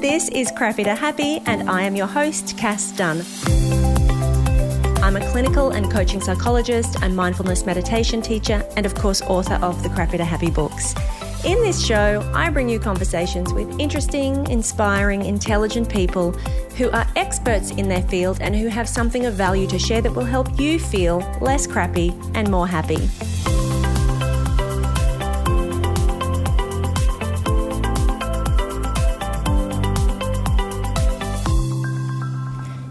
This is Crappy to Happy, and I am your host, Cass Dunn. I'm a clinical and coaching psychologist and mindfulness meditation teacher, and of course, author of the Crappy to Happy books. In this show, I bring you conversations with interesting, inspiring, intelligent people who are experts in their field and who have something of value to share that will help you feel less crappy and more happy.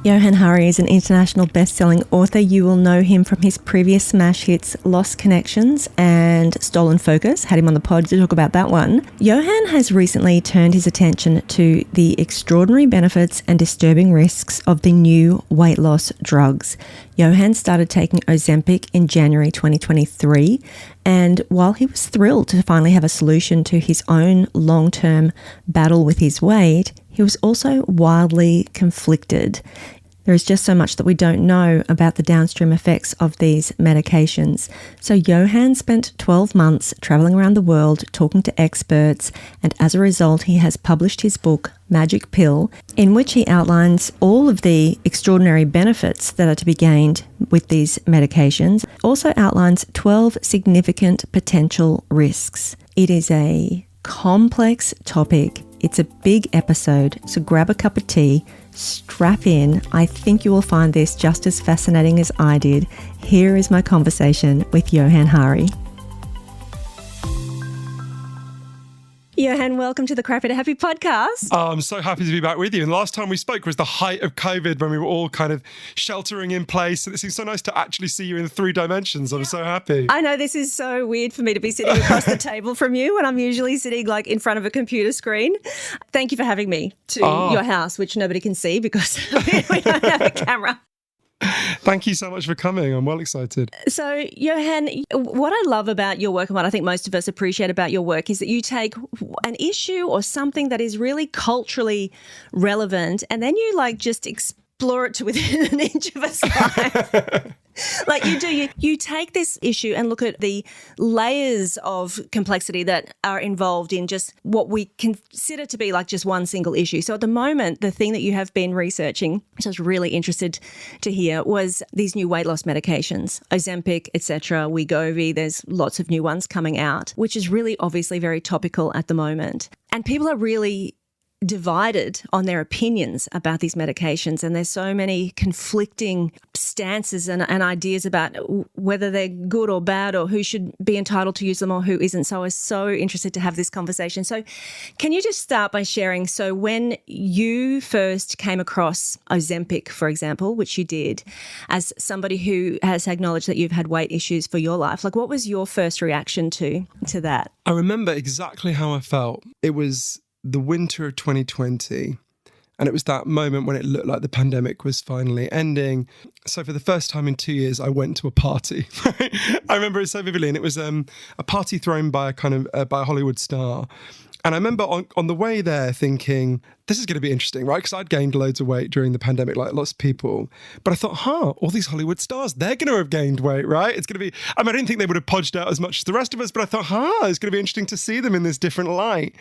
Johann Hari is an international best-selling author. You will know him from his previous smash hits Lost Connections and Stolen Focus. Had him on the pod to talk about that one. Johann has recently turned his attention to the extraordinary benefits and disturbing risks of the new weight loss drugs. Johann started taking Ozempic in January 2023, and while he was thrilled to finally have a solution to his own long-term battle with his weight, he was also wildly conflicted. There is just so much that we don't know about the downstream effects of these medications. So Johann spent 12 months traveling around the world talking to experts, and as a result, he has published his book, Magic Pill, in which he outlines all of the extraordinary benefits that are to be gained with these medications. Also outlines 12 significant potential risks. It is a complex topic. It's a big episode, so grab a cup of tea, strap in. I think you will find this just as fascinating as I did. Here is my conversation with Johann Hari. Johann, welcome to the Crappy to Happy podcast. Oh, I'm so happy to be back with you. And last time we spoke was the height of COVID when we were all kind of sheltering in place. And it seems so nice to actually see you in 3 dimensions. I'm so happy. I know this is so weird for me to be sitting across the table from you when I'm usually sitting like in front of a computer screen. Thank you for having me to your house, which nobody can see because we don't have a camera. Thank you so much for coming. I'm well excited. So, Johann, what I love about your work and what I think most of us appreciate about your work is that you take an issue or something that is really culturally relevant and then you like just explore it to within an inch of a slide. Like you take this issue and look at the layers of complexity that are involved in just what we consider to be like just one single issue. So at the moment, the thing that you have been researching, which I was really interested to hear, was these new weight loss medications, Ozempic, etc., Wegovy. There's lots of new ones coming out, which is really obviously very topical at the moment. And people are really divided on their opinions about these medications, and there's so many conflicting stances and ideas about whether they're good or bad or who should be entitled to use them or who isn't. So I was so interested to have this conversation. So can you just start by sharing, so when you first came across Ozempic, for example, which you did, as somebody who has acknowledged that you've had weight issues for your life, like what was your first reaction to that? I remember exactly how I felt. It was the winter of 2020, and it was that moment when it looked like the pandemic was finally ending. So for the first time in 2 years, I went to a party. I remember it so vividly, and it was a party thrown by by a Hollywood star. And I remember on the way there thinking, this is going to be interesting, right? Because I'd gained loads of weight during the pandemic, like lots of people. But I thought, all these Hollywood stars, they're going to have gained weight, right? It's going to be, I didn't think they would have podged out as much as the rest of us, but I thought, it's going to be interesting to see them in this different light.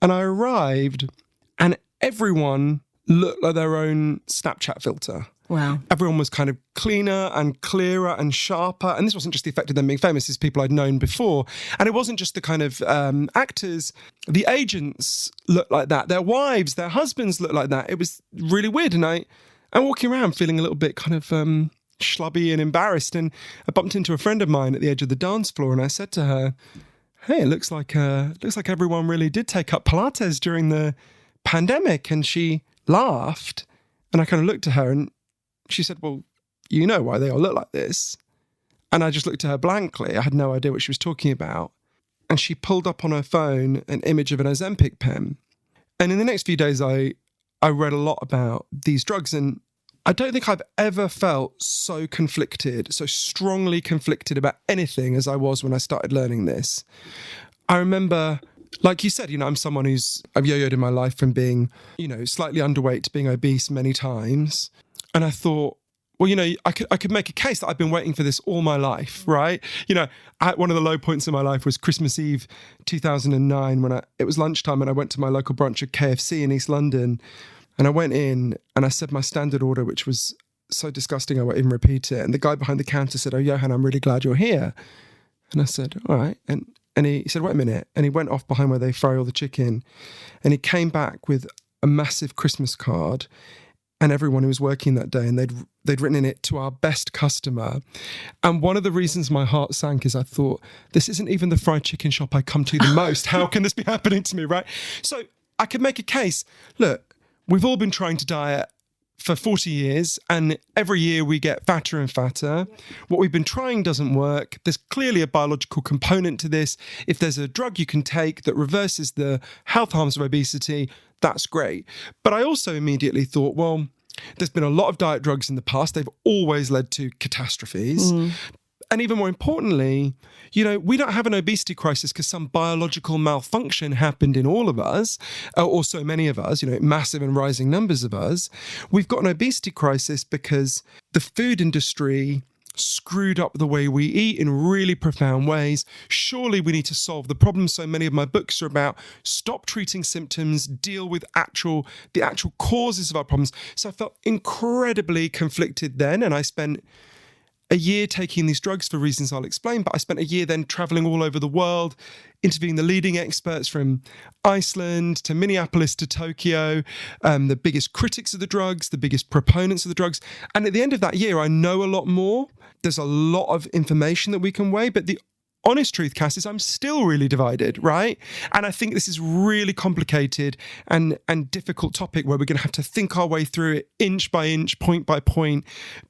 And I arrived and everyone looked like their own Snapchat filter. Wow. Everyone was kind of cleaner and clearer and sharper. And this wasn't just the effect of them being famous, it's people I'd known before. And it wasn't just the kind of actors. The agents looked like that. Their wives, their husbands looked like that. It was really weird. And I'm walking around feeling a little bit kind of schlubby and embarrassed. And I bumped into a friend of mine at the edge of the dance floor and I said to her, hey, it looks like everyone really did take up Pilates during the pandemic. And she laughed. And I kind of looked at her and she said, well, you know why they all look like this. And I just looked at her blankly. I had no idea what she was talking about. And she pulled up on her phone an image of an Ozempic pen. And in the next few days, I read a lot about these drugs. And I don't think I've ever felt so conflicted, so strongly conflicted about anything as I was when I started learning this. I remember, like you said, I'm someone I've yo-yoed in my life from being, slightly underweight to being obese many times. And I thought, well, I could make a case that I've been waiting for this all my life, right? One of the low points in my life was Christmas Eve 2009 when it was lunchtime and I went to my local branch of KFC in East London, and I went in and I said my standard order, which was so disgusting I won't even repeat it. And the guy behind the counter said, "Oh, Johann, I'm really glad you're here." And I said, "All right." And he said, "Wait a minute." And he went off behind where they fry all the chicken, and he came back with a massive Christmas card and everyone who was working that day, and they'd written in it, "To our best customer." And one of the reasons my heart sank is I thought, this isn't even the fried chicken shop I come to the most. How can this be happening to me, right? So I could make a case. Look, we've all been trying to diet for 40 years, and every year we get fatter and fatter. What we've been trying doesn't work. There's clearly a biological component to this. If there's a drug you can take that reverses the health harms of obesity, that's great. But I also immediately thought, well, there's been a lot of diet drugs in the past. They've always led to catastrophes. And even more importantly, we don't have an obesity crisis because some biological malfunction happened in all of us, or so many of us, massive and rising numbers of us. We've got an obesity crisis because the food industry screwed up the way we eat in really profound ways. Surely we need to solve the problem. So many of my books are about stop treating symptoms, deal with the actual causes of our problems. So I felt incredibly conflicted then, and I spent a year taking these drugs for reasons I'll explain, but I spent a year then traveling all over the world, interviewing the leading experts from Iceland to Minneapolis to Tokyo, the biggest critics of the drugs, the biggest proponents of the drugs. And at the end of that year, I know a lot more. There's a lot of information that we can weigh, but the honest truth, Cass, is I'm still really divided, right? And I think this is really complicated and difficult topic where we're going to have to think our way through it inch by inch, point by point,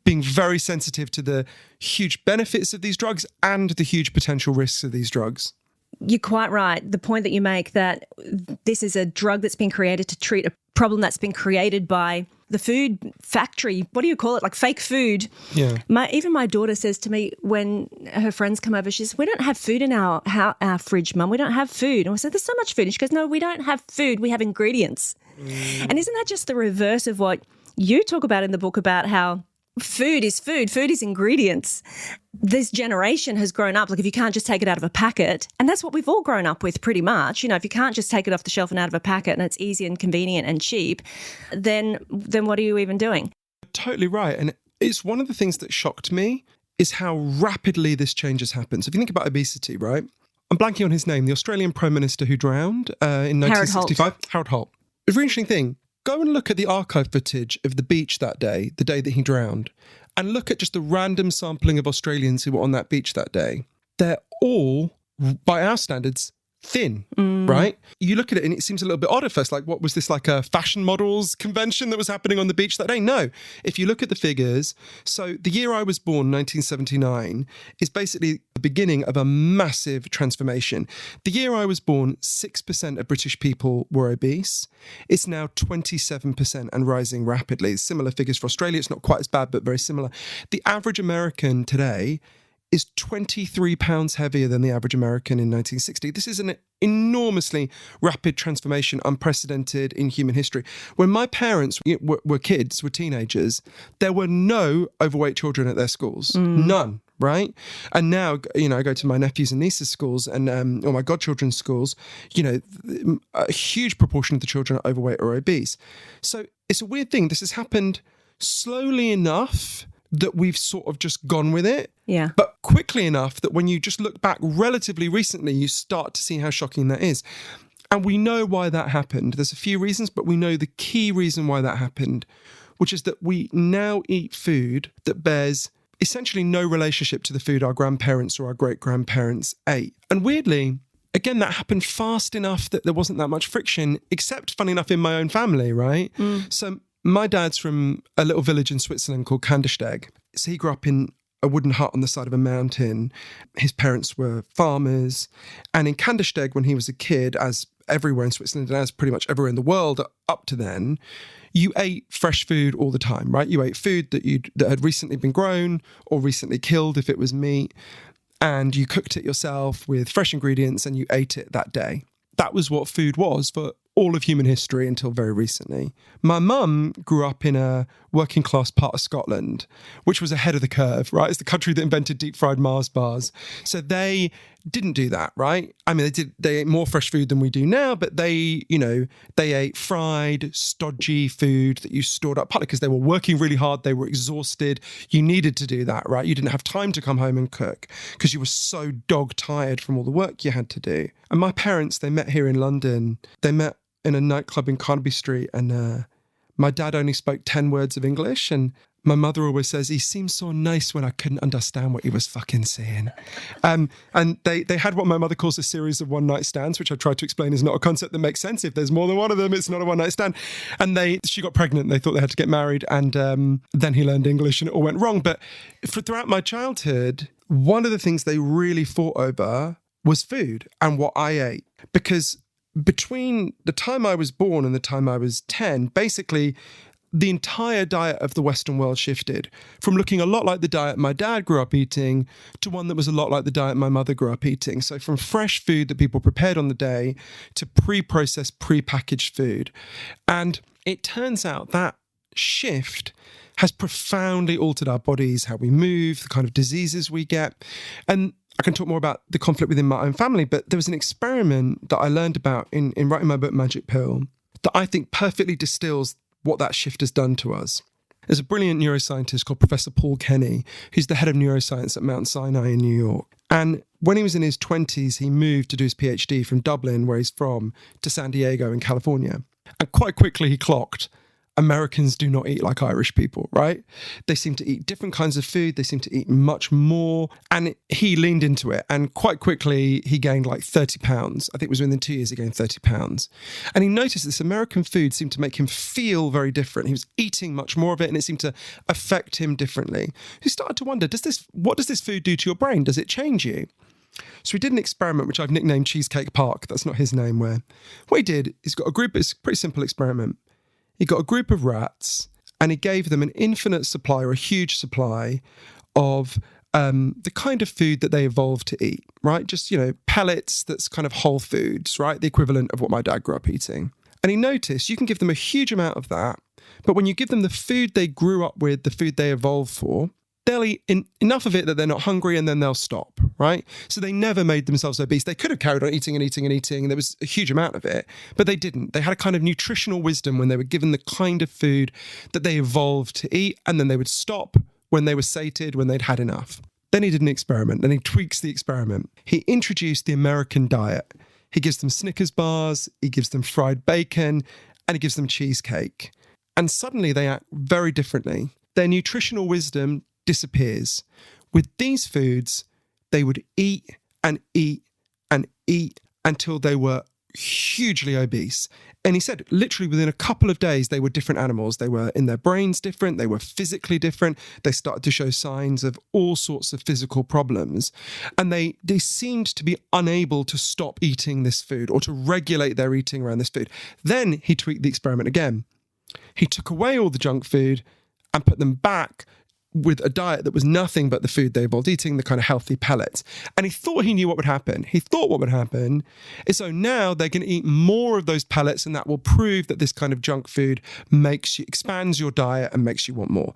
being very sensitive to the huge benefits of these drugs and the huge potential risks of these drugs. You're quite right. The point that you make that this is a drug that's been created to treat a problem that's been created by the food factory. What do you call it? Like fake food. Yeah. Even my daughter says to me when her friends come over, she says, "We don't have food in our fridge, Mum. We don't have food." And I said, "There's so much food." And she goes, "No, we don't have food. We have ingredients." And isn't that just the reverse of what you talk about in the book about how food is food, food is ingredients? This generation has grown up, like if you can't just take it out of a packet, and that's what we've all grown up with pretty much, if you can't just take it off the shelf and out of a packet and it's easy and convenient and cheap, then what are you even doing? Totally right. And it's one of the things that shocked me is how rapidly this change has happened. So if you think about obesity, right? I'm blanking on his name, the Australian Prime Minister who drowned in 1965. Harold Holt. It's a really interesting thing. Go and look at the archive footage of the beach that day, the day that he drowned, and look at just the random sampling of Australians who were on that beach that day. They're all, by our standards, thin, right? You look at it and it seems a little bit odd at first. Like, what was this, like a fashion models convention that was happening on the beach that day? No. If you look at the figures, so the year I was born, 1979, is basically the beginning of a massive transformation. The year I was born, 6% of British people were obese. It's now 27% and rising rapidly. Similar figures for Australia. It's not quite as bad, but very similar. The average American today is 23 pounds heavier than the average American in 1960. This is an enormously rapid transformation, unprecedented in human history. When my parents were kids, were teenagers, there were no overweight children at their schools. None, right? And now, I go to my nephews and nieces' schools and or my godchildren's schools, a huge proportion of the children are overweight or obese. So it's a weird thing. This has happened slowly enough that we've sort of just gone with it. Yeah. But quickly enough that when you just look back relatively recently, you start to see how shocking that is. And we know why that happened. There's a few reasons, but we know the key reason why that happened, which is that we now eat food that bears essentially no relationship to the food our grandparents or our great-grandparents ate. And weirdly, again, that happened fast enough that there wasn't that much friction, except, funny enough, in my own family, right? So my dad's from a little village in Switzerland called Kandersteg. So he grew up in a wooden hut on the side of a mountain. His parents were farmers. And in Kandersteg, when he was a kid, as everywhere in Switzerland and as pretty much everywhere in the world up to then, you ate fresh food all the time, right? You ate food that had recently been grown or recently killed if it was meat. And you cooked it yourself with fresh ingredients and you ate it that day. That was what food was for all of human history until very recently. My mum grew up in a working class part of Scotland, which was ahead of the curve, right? It's the country that invented deep fried Mars bars. So they didn't do that, right? I mean, they ate more fresh food than we do now, but they ate fried, stodgy food that you stored up, partly because they were working really hard, they were exhausted. You needed to do that, right? You didn't have time to come home and cook because you were so dog tired from all the work you had to do. And my parents, they met here in London. They met in a nightclub in Carnaby Street, and my dad only spoke 10 words of English, and my mother always says he seemed so nice when I couldn't understand what he was fucking saying. And they had what my mother calls a series of one-night stands, which I tried to explain is not a concept that makes sense. If there's more than one of them, it's not a one-night stand. And she got pregnant, and they thought they had to get married, and then he learned English and it all went wrong. But throughout my childhood, one of the things they really fought over was food and what I ate. Because between the time I was born and the time I was 10, basically the entire diet of the Western world shifted from looking a lot like the diet my dad grew up eating to one that was a lot like the diet my mother grew up eating. So from fresh food that people prepared on the day to pre-processed, pre-packaged food. And it turns out that shift has profoundly altered our bodies, how we move, the kind of diseases we get. And I can talk more about the conflict within my own family, but there was an experiment that I learned about in writing my book, Magic Pill, that I think perfectly distills what that shift has done to us. There's a brilliant neuroscientist called Professor Paul Kenny, who's the head of neuroscience at Mount Sinai in New York. And when he was in his 20s, he moved to do his PhD from Dublin, where he's from, to San Diego in California. And quite quickly he clocked, Americans do not eat like Irish people, right? They seem to eat different kinds of food. They seem to eat much more. And he leaned into it. And quite quickly, he gained like 30 pounds. I think it was within 2 years he gained 30 pounds. And he noticed this American food seemed to make him feel very different. He was eating much more of it, and it seemed to affect him differently. He started to wonder, what does this food do to your brain? Does it change you? So he did an experiment, which I've nicknamed Cheesecake Park. That's not his name. Where what he did, he's got a group, it's a pretty simple experiment. He got a group of rats and he gave them an infinite supply or a huge supply of the kind of food that they evolved to eat, right? Just, pellets that's kind of whole foods, right? The equivalent of what my dad grew up eating. And he noticed you can give them a huge amount of that, but when you give them the food they grew up with, the food they evolved for, they'll eat enough of it that they're not hungry and then they'll stop, right? So they never made themselves obese. They could have carried on eating and eating and eating. There was a huge amount of it, but they didn't. They had a kind of nutritional wisdom when they were given the kind of food that they evolved to eat, and then they would stop when they were sated, when they'd had enough. Then he did an experiment, and he tweaks the experiment. He introduced the American diet. He gives them Snickers bars, he gives them fried bacon, and he gives them cheesecake. And suddenly they act very differently. Their nutritional wisdom disappears. With these foods, they would eat and eat and eat until they were hugely obese. And he said, literally within a couple of days, they were different animals. They were in their brains different. They were physically different. They started to show signs of all sorts of physical problems. And they seemed to be unable to stop eating this food or to regulate their eating around this food. Then he tweaked the experiment again. He took away all the junk food and put them back with a diet that was nothing but the food they evolved eating, the kind of healthy pellets. And he thought he knew what would happen. He thought what would happen is so now they're going to eat more of those pellets, and that will prove that this kind of junk food expands your diet and makes you want more.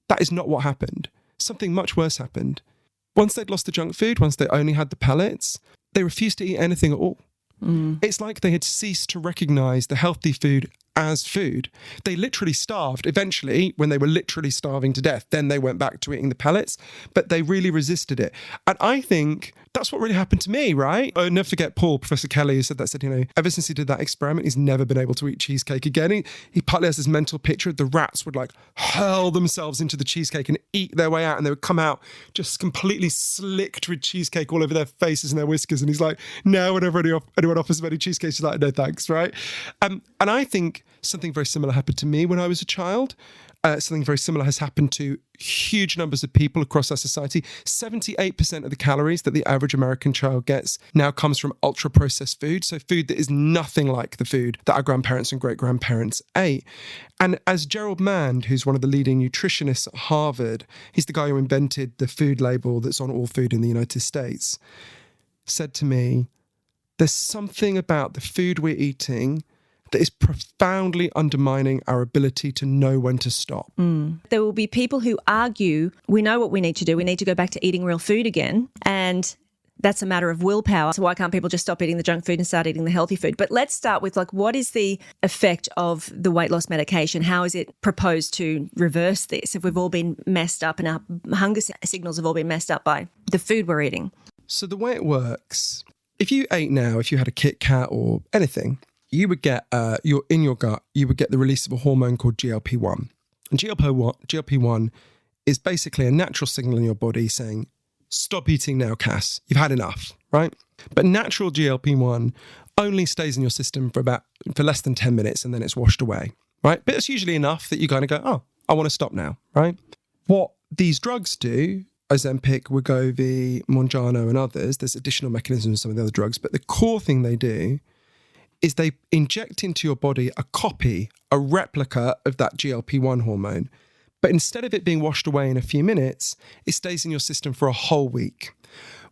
That is not what happened. Something much worse happened. Once they'd lost the junk food, once they only had the pellets, they refused to eat anything at all. It's like they had ceased to recognize the healthy food as food. They literally starved. Eventually, when they were literally starving to death, then they went back to eating the pellets, but they really resisted it. And I think that's what really happened to me, right? I'll never forget Paul, Professor Kelly, who said, ever since he did that experiment, he's never been able to eat cheesecake again. He partly has this mental picture. The rats would hurl themselves into the cheesecake and eat their way out, and they would come out just completely slicked with cheesecake all over their faces and their whiskers. And he's like, no, whenever anyone offers him any cheesecake, he's like, no thanks, right? And I think something very similar happened to me when I was a child. Something very similar has happened to huge numbers of people across our society. 78% of the calories that the average American child gets now comes from ultra-processed food, so food that is nothing like the food that our grandparents and great-grandparents ate. And as Gerald Mand, who's one of the leading nutritionists at Harvard, he's the guy who invented the food label that's on all food in the United States, said to me, there's something about the food we're eating that is profoundly undermining our ability to know when to stop. There will be people who argue, we know what we need to do. We need to go back to eating real food again. And that's a matter of willpower. So why can't people just stop eating the junk food and start eating the healthy food? But let's start with what is the effect of the weight loss medication? How is it proposed to reverse this if we've all been messed up and our hunger signals have all been messed up by the food we're eating? So the way it works, if you ate now, if you had a Kit Kat or anything, you would get, in your gut, you would get the release of a hormone called GLP-1. And GLP-1 is basically a natural signal in your body saying, stop eating now, Cass. You've had enough, right? But natural GLP-1 only stays in your system for less than 10 minutes and then it's washed away, right? But it's usually enough that you kind of go, oh, I want to stop now, right? What these drugs do, Ozempic, Wegovy, Mounjaro and others, there's additional mechanisms in some of the other drugs, but the core thing they do is they inject into your body a replica of that GLP-1 hormone. But instead of it being washed away in a few minutes, it stays in your system for a whole week,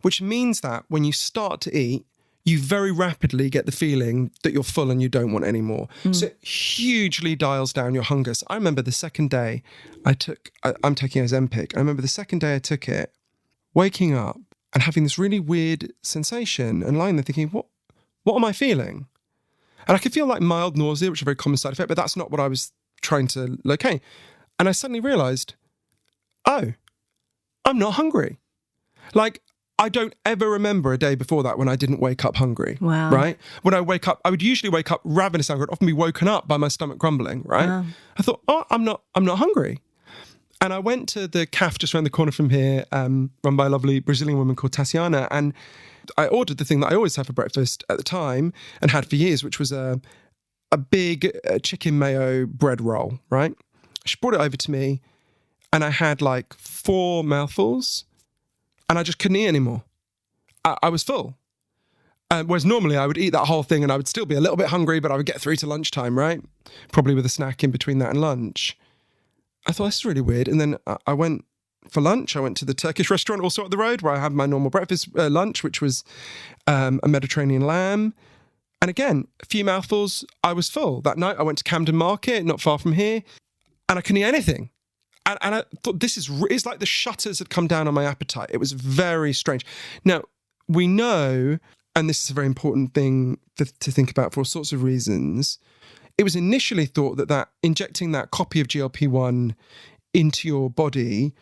which means that when you start to eat, you very rapidly get the feeling that you're full and you don't want any more. So it hugely dials down your hunger. So I remember the second day I'm taking Ozempic. I remember the second day I took it, waking up and having this really weird sensation and lying there thinking, what am I feeling? And I could feel like mild nausea, which is a very common side effect, but that's not what I was trying to locate. And I suddenly realised, oh, I'm not hungry. I don't ever remember a day before that when I didn't wake up hungry. Wow. Right? When I wake up, I would usually wake up ravenous hungry. I'd often be woken up by my stomach grumbling, right? Wow. I thought, oh, I'm not hungry. And I went to the cafe just around the corner from here, run by a lovely Brazilian woman called Tatiana, and I ordered the thing that I always have for breakfast at the time and had for years, which was a big chicken mayo bread roll, right? She brought it over to me and I had 4 mouthfuls and I just couldn't eat anymore. I was full. Whereas normally I would eat that whole thing and I would still be a little bit hungry, but I would get through to lunchtime, right? Probably with a snack in between that and lunch. I thought, this is really weird. And then I went for lunch. I went to the Turkish restaurant also up the road where I had my normal breakfast lunch, which was a Mediterranean lamb. And again, a few mouthfuls, I was full. That night I went to Camden Market, not far from here, and I couldn't eat anything. And I thought, it's like the shutters had come down on my appetite. It was very strange. Now, we know, and this is a very important thing to think about for all sorts of reasons, it was initially thought that injecting that copy of GLP-1 into your body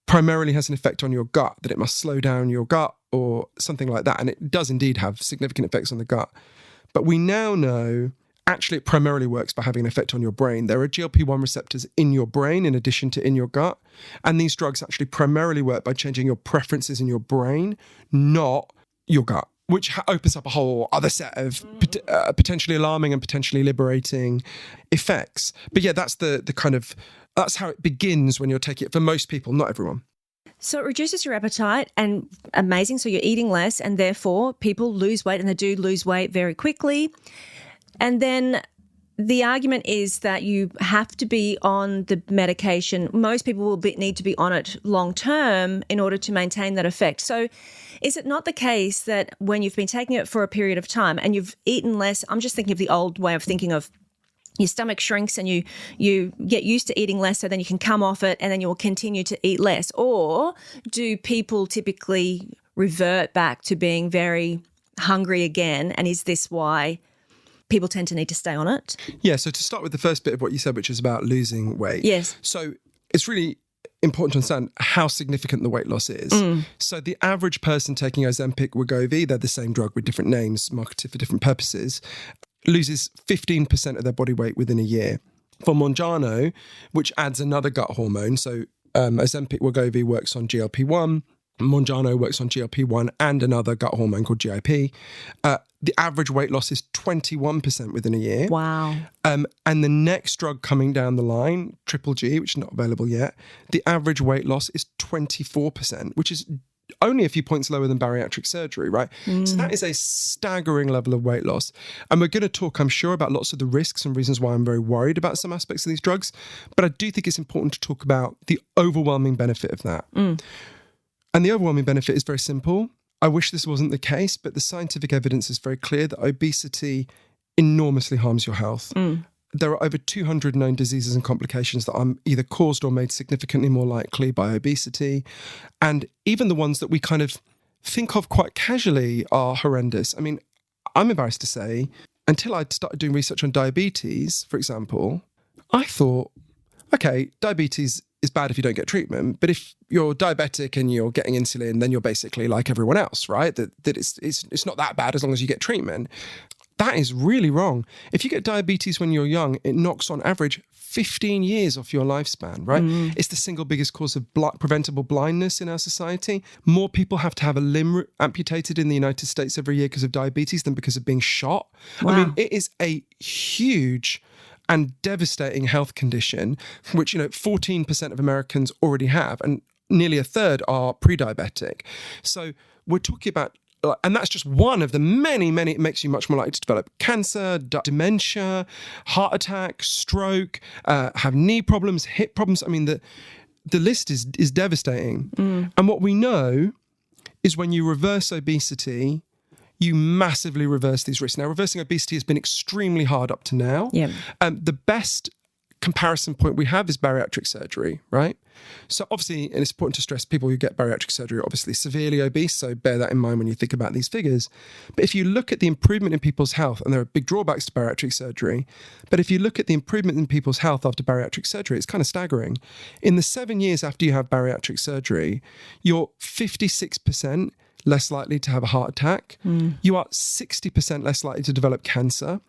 primarily has an effect on your gut, that it must slow down your gut or something like that. And it does indeed have significant effects on the gut. But we now know actually it primarily works by having an effect on your brain. There are GLP-1 receptors in your brain in addition to in your gut. And these drugs actually primarily work by changing your preferences in your brain, not your gut, which opens up a whole other set of potentially alarming and potentially liberating effects. But yeah, that's that's how it begins when you're taking it for most people, not everyone. So it reduces your appetite and amazing. So you're eating less and therefore people lose weight and they do lose weight very quickly. And then the argument is that you have to be on the medication. Most people will need to be on it long term in order to maintain that effect. So is it not the case that when you've been taking it for a period of time and you've eaten less, I'm just thinking of the old way of thinking of your stomach shrinks and you get used to eating less so then you can come off it and then you will continue to eat less? Or do people typically revert back to being very hungry again? And is this why people tend to need to stay on it? Yeah, so to start with the first bit of what you said, which is about losing weight. Yes. So it's really important to understand how significant the weight loss is. So the average person taking Ozempic, Wegovy, they're the same drug with different names, marketed for different purposes, loses 15% of their body weight within a year. For Mounjaro, which adds another gut hormone, so Ozempic, Wegovy works on GLP-1, Mounjaro works on GLP-1 and another gut hormone called GIP. The average weight loss is 21% within a year. Wow. And the next drug coming down the line, Triple G, which is not available yet, the average weight loss is 24%, which is only a few points lower than bariatric surgery, right? So that is a staggering level of weight loss. And we're going to talk, I'm sure, about lots of the risks and reasons why I'm very worried about some aspects of these drugs. But I do think it's important to talk about the overwhelming benefit of that. And the overwhelming benefit is very simple. I wish this wasn't the case, but the scientific evidence is very clear that obesity enormously harms your health. There are over 200 known diseases and complications that are either caused or made significantly more likely by obesity. And even the ones that we kind of think of quite casually are horrendous. I mean, I'm embarrassed to say, until I'd started doing research on diabetes, for example, I thought, okay, diabetes is bad if you don't get treatment, but if you're diabetic and you're getting insulin, then you're basically like everyone else, right? That it's not that bad as long as you get treatment. That is really wrong. If you get diabetes when you're young, it knocks on average 15 years off your lifespan, right? It's the single biggest cause of preventable blindness in our society. More people have to have a limb amputated in the United States every year because of diabetes than because of being shot. Wow. I mean, it is a huge and devastating health condition, which, 14% of Americans already have, and nearly a third are pre-diabetic. So we're talking about, and that's just one of the many, it makes you much more likely to develop cancer, dementia, heart attack, stroke, have knee problems, hip problems. I mean, the list is devastating. And what we know is when you reverse obesity, you massively reverse these risks. Now, reversing obesity has been extremely hard up to now. Yeah. The best comparison point we have is bariatric surgery, right? So obviously, and it's important to stress, people who get bariatric surgery are obviously severely obese, so bear that in mind when you think about these figures. But if you look at the improvement in people's health, and there are big drawbacks to bariatric surgery, but if you look at the improvement in people's health after bariatric surgery, it's kind of staggering. In the 7 years after you have bariatric surgery, you're 56% less likely to have a heart attack. You are 60% less likely to develop cancer.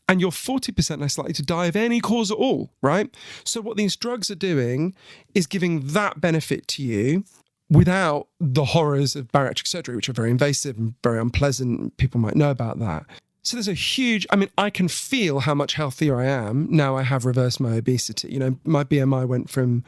And you're 40% less likely to die of any cause at all, right? So what these drugs are doing is giving that benefit to you without the horrors of bariatric surgery, which are very invasive and very unpleasant. People might know about that. So there's a huge, I can feel how much healthier I am now I have reversed my obesity. My BMI went from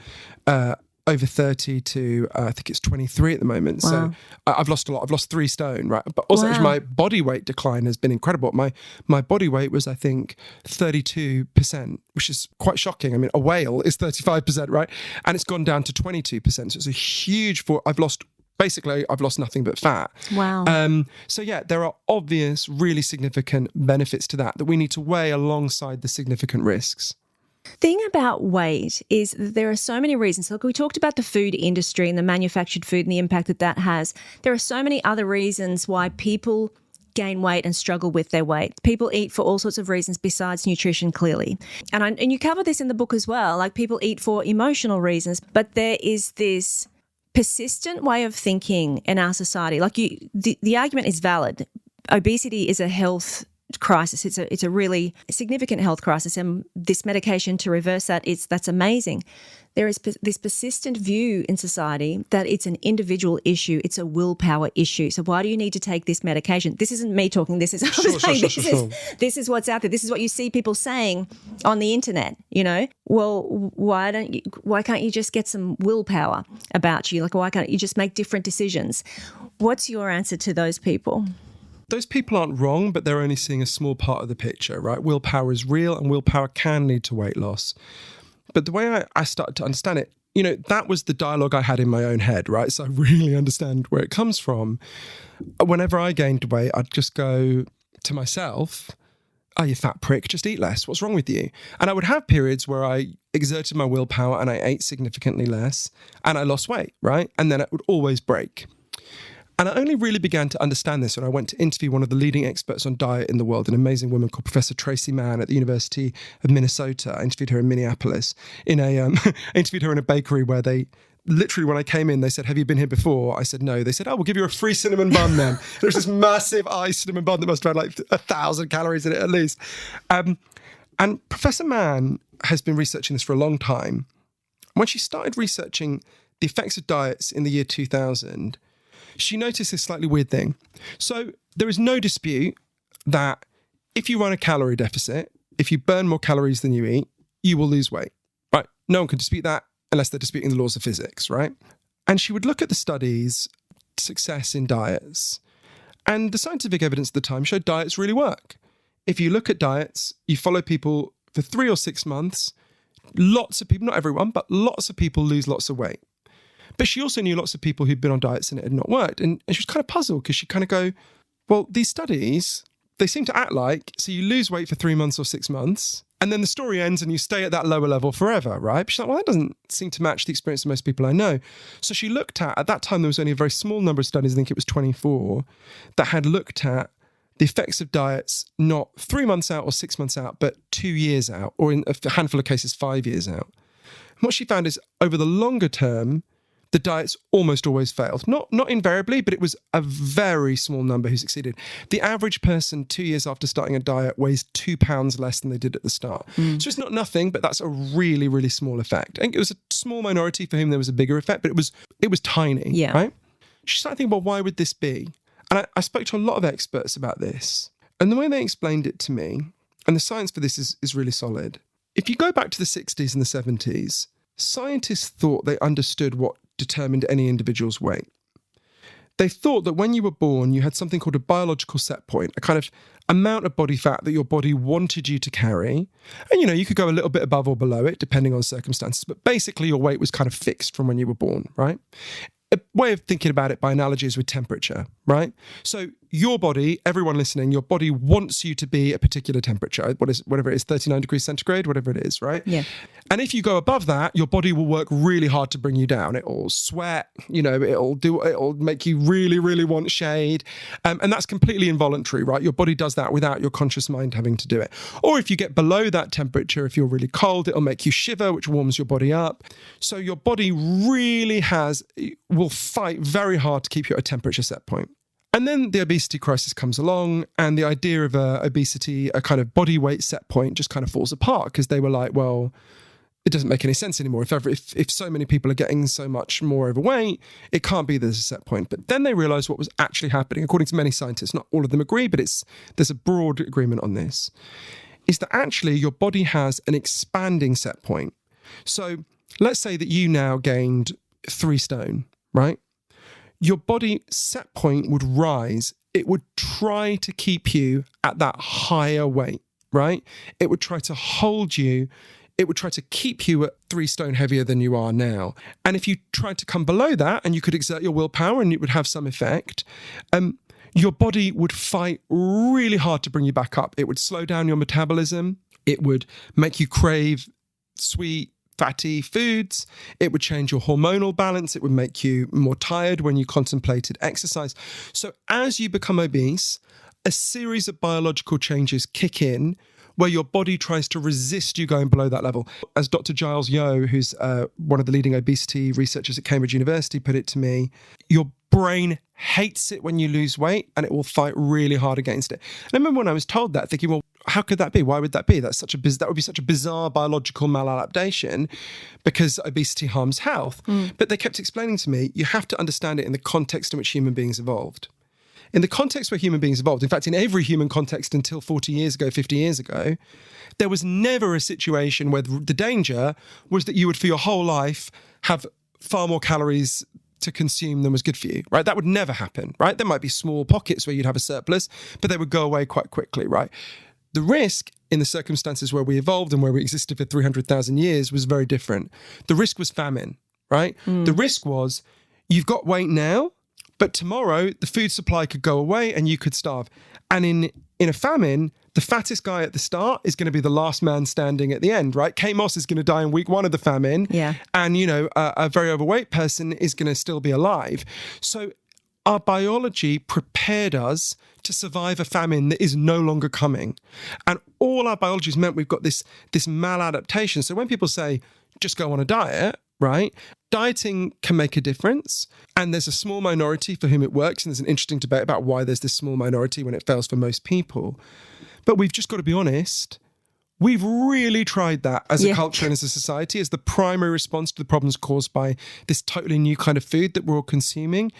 over 30 to I think it's 23 at the moment. Wow. So I've lost a lot. I've lost 3 stone, right? But also my body weight decline has been incredible. My body weight was, I think, 32%, which is quite shocking. I mean, a whale is 35%, right? And it's gone down to 22%. So it's a huge, I've lost nothing but fat. Wow. So yeah, there are obvious, really significant benefits to that we need to weigh alongside the significant risks. Thing about weight is that there are so many reasons. Look, we talked about the food industry and the manufactured food and the impact that has. There are so many other reasons why people gain weight and struggle with their weight. People eat for all sorts of reasons besides nutrition, clearly. And you cover this in the book as well. Like, people eat for emotional reasons, but there is this persistent way of thinking in our society. Like, the argument is valid. Obesity is a health crisis. It's a really significant health crisis, and this medication to reverse that's amazing. There is this persistent view in society that it's an individual issue, it's a willpower issue. So why do you need to take this medication? This isn't me talking. This is this is what's out there. This is what you see people saying on the internet. Well, why can't you just get some willpower about you? Like, why can't you just make different decisions? What's your answer to those people? Those people aren't wrong, but they're only seeing a small part of the picture, right? Willpower is real, and willpower can lead to weight loss. But the way I started to understand it, that was the dialogue I had in my own head, right? So I really understand where it comes from. Whenever I gained weight, I'd just go to myself, "Oh, you fat prick, just eat less. What's wrong with you?" And I would have periods where I exerted my willpower and I ate significantly less and I lost weight, right? And then it would always break. And I only really began to understand this when I went to interview one of the leading experts on diet in the world, an amazing woman called Professor Tracy Mann at the University of Minnesota. I interviewed her in Minneapolis. I interviewed her in a bakery where they literally, when I came in, they said, "Have you been here before?" I said, "No." They said, "Oh, we'll give you a free cinnamon bun then." There was this massive iced cinnamon bun that must have had like 1,000 calories in it at least. And Professor Mann has been researching this for a long time. When she started researching the effects of diets in the year 2000, she noticed this slightly weird thing. So there is no dispute that if you run a calorie deficit, if you burn more calories than you eat, you will lose weight, right? No one can dispute that unless they're disputing the laws of physics, right? And she would look at the studies, success in diets, and the scientific evidence at the time showed diets really work. If you look at diets, you follow people for 3 or 6 months, lots of people, not everyone, but lots of people lose lots of weight. But she also knew lots of people who'd been on diets and it had not worked. And she was kind of puzzled because she'd kind of go, well, these studies, they seem to act like, so you lose weight for 3 months or 6 months, and then the story ends and you stay at that lower level forever, right? But she's like, well, that doesn't seem to match the experience of most people I know. So she looked at that time, there was only a very small number of studies, I think it was 24, that had looked at the effects of diets, not 3 months out or 6 months out, but 2 years out, or in a handful of cases, 5 years out. And what she found is over the longer term, the diets almost always failed. Not invariably, but it was a very small number who succeeded. The average person 2 years after starting a diet weighs 2 pounds less than they did at the start. So it's not nothing, but that's a really, really small effect. I think it was a small minority for whom there was a bigger effect, but it was tiny, right? She started thinking, well, why would this be? And I spoke to a lot of experts about this. And the way they explained it to me, and the science for this is really solid. If you go back to the 60s and the 70s, scientists thought they understood what determined any individual's weight. They thought that when you were born, you had something called a biological set point, a kind of amount of body fat that your body wanted you to carry. And, you could go a little bit above or below it, depending on circumstances. But basically, your weight was kind of fixed from when you were born, right? A way of thinking about it by analogy is with temperature, right? So your body, everyone listening, your body wants you to be a particular temperature, whatever it is, 39 degrees centigrade, whatever it is, right? Yeah. And if you go above that, your body will work really hard to bring you down. It'll sweat, it'll make you really, really want shade. And that's completely involuntary, right? Your body does that without your conscious mind having to do it. Or if you get below that temperature, if you're really cold, it'll make you shiver, which warms your body up. So your body really will fight very hard to keep you at a temperature set point. And then the obesity crisis comes along, and the idea of obesity, a kind of body weight set point, just kind of falls apart, because they were like, well, it doesn't make any sense anymore. If so many people are getting so much more overweight, it can't be there's a set point. But then they realized what was actually happening, according to many scientists, not all of them agree, but there's a broad agreement on this, is that actually your body has an expanding set point. So let's say that you now gained 3 stone, right? Your body set point would rise. It would try to keep you at that higher weight, right? It would try to hold you. It would try to keep you at 3 stone heavier than you are now. And if you tried to come below that, and you could exert your willpower and it would have some effect, your body would fight really hard to bring you back up. It would slow down your metabolism. It would make you crave sweet, fatty foods. It would change your hormonal balance. It would make you more tired when you contemplated exercise. So as you become obese, a series of biological changes kick in where your body tries to resist you going below that level. As Dr. Giles Yeo, who's one of the leading obesity researchers at Cambridge University, put it to me, your brain hates it when you lose weight and it will fight really hard against it. And I remember when I was told that, thinking, well, how could that be? Why would that be? That would be such a bizarre biological maladaptation, because obesity harms health. But they kept explaining to me, you have to understand it in the context in which human beings evolved. In the context where human beings evolved, in fact, in every human context until 40 years ago, 50 years ago, there was never a situation where the danger was that you would for your whole life have far more calories to consume than was good for you, right? That would never happen, right? There might be small pockets where you'd have a surplus, but they would go away quite quickly, right? The risk in the circumstances where we evolved and where we existed for 300,000 years was very different. The risk was famine, right? The risk was you've got weight now, but tomorrow the food supply could go away and you could starve. And in a famine, the fattest guy at the start is going to be the last man standing at the end, right? Kate Moss is going to die in week 1 of the famine. Yeah. And, a very overweight person is going to still be alive. So our biology prepared us to survive a famine that is no longer coming. And all our biology has meant we've got this maladaptation. So when people say, just go on a diet, right? Dieting can make a difference. And there's a small minority for whom it works. And there's an interesting debate about why there's this small minority when it fails for most people. But we've just got to be honest. We've really tried that as a culture and as a society as the primary response to the problems caused by this totally new kind of food that we're all consuming.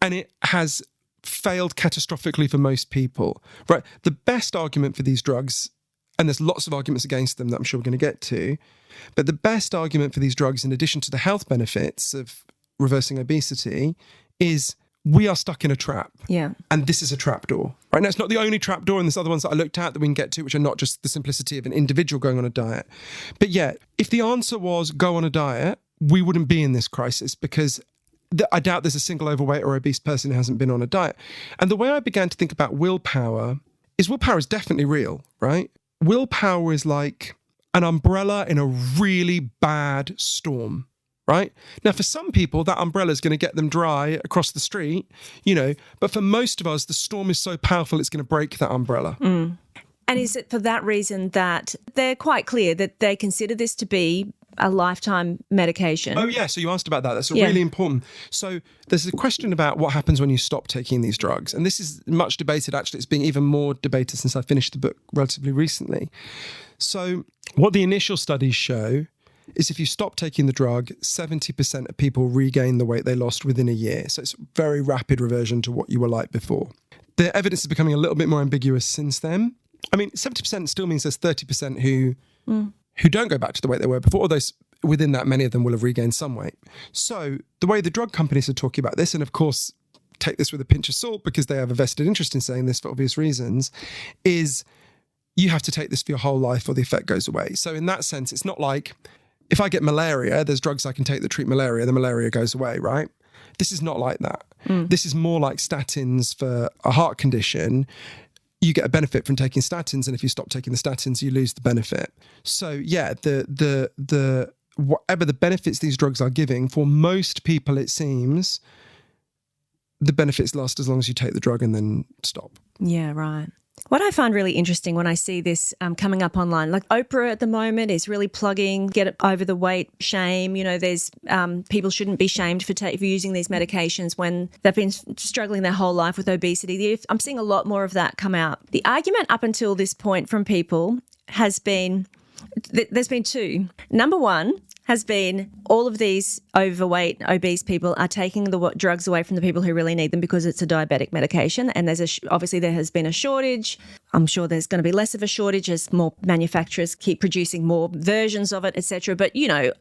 And it has failed catastrophically for most people, right? The best argument for these drugs, and there's lots of arguments against them that I'm sure we're going to get to, but the best argument for these drugs, in addition to the health benefits of reversing obesity, is we are stuck in a trap. Yeah. And this is a trapdoor, right? Now, it's not the only trapdoor, and there's other ones that I looked at that we can get to, which are not just the simplicity of an individual going on a diet. But yet, if the answer was go on a diet, we wouldn't be in this crisis, because I doubt there's a single overweight or obese person who hasn't been on a diet. And the way I began to think about willpower is willpower is definitely real, right? Willpower is like an umbrella in a really bad storm, right? Now, for some people, that umbrella is going to get them dry across the street, but for most of us, the storm is so powerful, it's going to break that umbrella. And is it for that reason that they're quite clear that they consider this to be a lifetime medication? Oh, yeah. So you asked about that. That's really important. So there's a question about what happens when you stop taking these drugs. And this is much debated. Actually, it's being even more debated since I finished the book relatively recently. So what the initial studies show is if you stop taking the drug, 70% of people regain the weight they lost within a year. So it's a very rapid reversion to what you were like before. The evidence is becoming a little bit more ambiguous since then. I mean, 70% still means there's 30% who don't go back to the weight they were before, although within that, many of them will have regained some weight. So the way the drug companies are talking about this, and of course, take this with a pinch of salt because they have a vested interest in saying this for obvious reasons, is you have to take this for your whole life or the effect goes away. So in that sense, it's not like if I get malaria, there's drugs I can take that treat malaria, the malaria goes away, right? This is not like that. This is more like statins for a heart condition. You get a benefit from taking statins, and if you stop taking the statins, you lose the benefit. So yeah, the whatever the benefits these drugs are giving, for most people, it seems the benefits last as long as you take the drug and then stop. Yeah, right. What I find really interesting when I see this coming up online, like Oprah at the moment is really plugging get over the weight shame. There's people shouldn't be shamed for using these medications when they've been struggling their whole life with obesity. I'm seeing a lot more of that come out. The argument up until this point from people has been, there's been two. Number one has been all of these overweight, obese people are taking the drugs away from the people who really need them because it's a diabetic medication. And obviously there has been a shortage. I'm sure there's going to be less of a shortage as more manufacturers keep producing more versions of it, etc. But,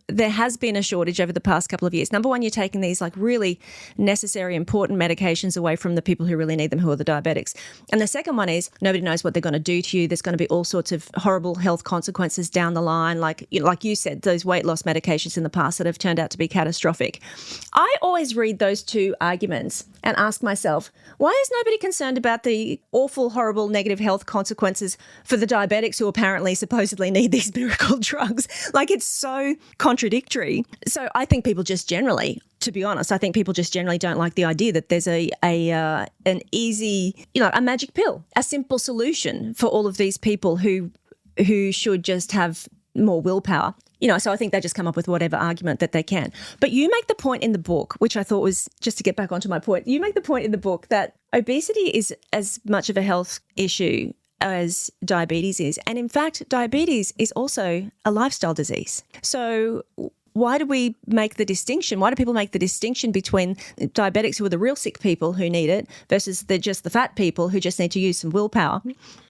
there has been a shortage over the past couple of years. Number one, you're taking these like really necessary, important medications away from the people who really need them, who are the diabetics. And the second one is nobody knows what they're going to do to you. There's going to be all sorts of horrible health consequences down the line. Like you said, those weight loss medications in the past that have turned out to be catastrophic. I always read those two arguments and ask myself, why is nobody concerned about the awful, horrible, negative health consequences for the diabetics who apparently supposedly need these miracle drugs? Like, it's so contradictory. So I think people just generally, to be honest, I think people just generally don't like the idea that there's an easy, a magic pill, a simple solution for all of these people who should just have more willpower. So I think they just come up with whatever argument that they can. But you make the point in the book, which I thought was, just to get back onto my point, you make the point in the book that obesity is as much of a health issue as diabetes is. And in fact, diabetes is also a lifestyle disease. So why do we make the distinction? Why do people make the distinction between diabetics who are the real sick people who need it versus just the fat people who just need to use some willpower?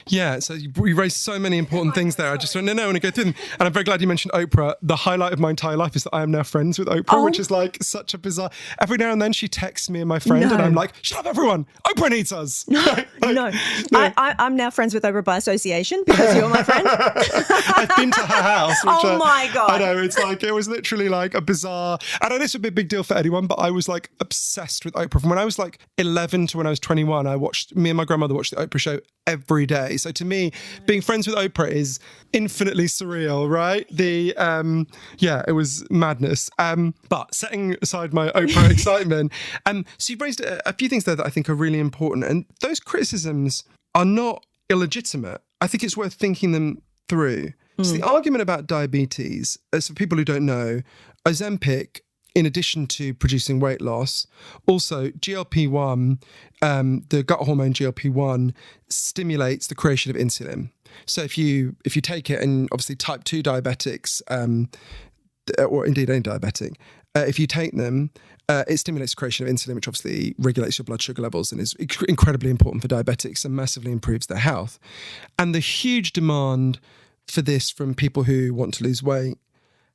Yeah, so you raised so many important things there. I just went, I want to go through them. And I'm very glad you mentioned Oprah. The highlight of my entire life is that I am now friends with Oprah, which is like such a bizarre... Every now and then she texts me and my friend and I'm like, shut up everyone, Oprah needs us. No. I'm now friends with Oprah by association because you're my friend. I've been to her house. Which, my God. I know, it's like, it was literally like a bizarre... I know this would be a big deal for anyone, but I was like obsessed with Oprah. From when I was like 11 to when I was 21, me and my grandmother watched the Oprah show every day. So to me, being friends with Oprah is infinitely surreal, right? It was madness. But setting aside my Oprah excitement, so you've raised a few things there that I think are really important. And those criticisms are not illegitimate. I think it's worth thinking them through. So the argument about diabetes, as for people who don't know, Ozempic, in addition to producing weight loss, also GLP-1, the gut hormone GLP-1, stimulates the creation of insulin. So if you take it, and obviously type 2 diabetics, or indeed any diabetic, if you take them, it stimulates the creation of insulin, which obviously regulates your blood sugar levels and is incredibly important for diabetics and massively improves their health. And the huge demand for this from people who want to lose weight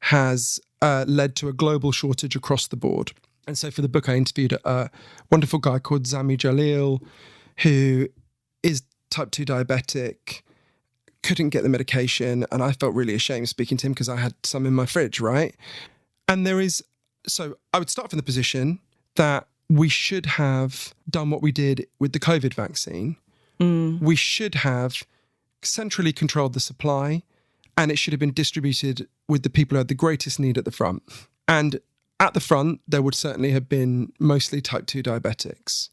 has led to a global shortage across the board. And so for the book, I interviewed a wonderful guy called Zami Jalil, who is type 2 diabetic, couldn't get the medication, and I felt really ashamed speaking to him because I had some in my fridge, right? And so I would start from the position that we should have done what we did with the COVID vaccine, we should have centrally controlled the supply, and it should have been distributed with the people who had the greatest need at the front. And at the front, there would certainly have been mostly type 2 diabetics.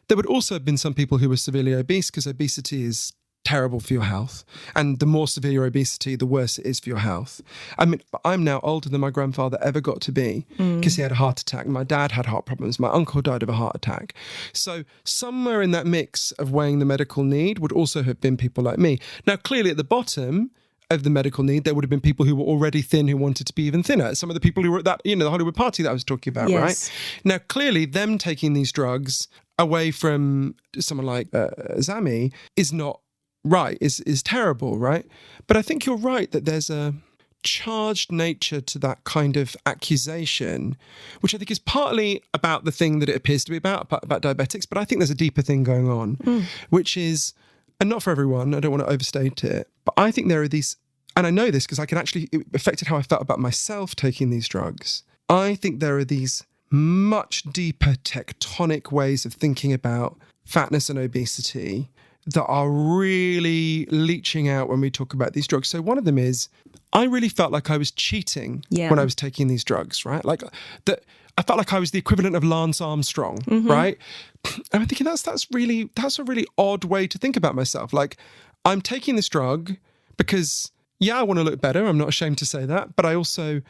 There would also have been some people who were severely obese, because obesity is terrible for your health. And the more severe your obesity, the worse it is for your health. I mean, I'm now older than my grandfather ever got to be, because he had a heart attack. My dad had heart problems. My uncle died of a heart attack. So somewhere in that mix of weighing the medical need would also have been people like me. Now, clearly at the bottom of the medical need, there would have been people who were already thin who wanted to be even thinner. Some of the people who were at that, the Hollywood party that I was talking about, right? Now, clearly them taking these drugs away from someone like Zami is not right, is terrible, right? But I think you're right that there's a charged nature to that kind of accusation, which I think is partly about the thing that it appears to be about diabetics, but I think there's a deeper thing going on, which is, and not for everyone, I don't want to overstate it, but I think there are these, and I know this because it affected how I felt about myself taking these drugs. I think there are these much deeper tectonic ways of thinking about fatness and obesity that are really leaching out when we talk about these drugs. So one of them is, I really felt like I was cheating when I was taking these drugs, right? Like that, I felt like I was the equivalent of Lance Armstrong, right? And I'm thinking that's a really odd way to think about myself. Like, I'm taking this drug because, I want to look better. I'm not ashamed to say that. But I also,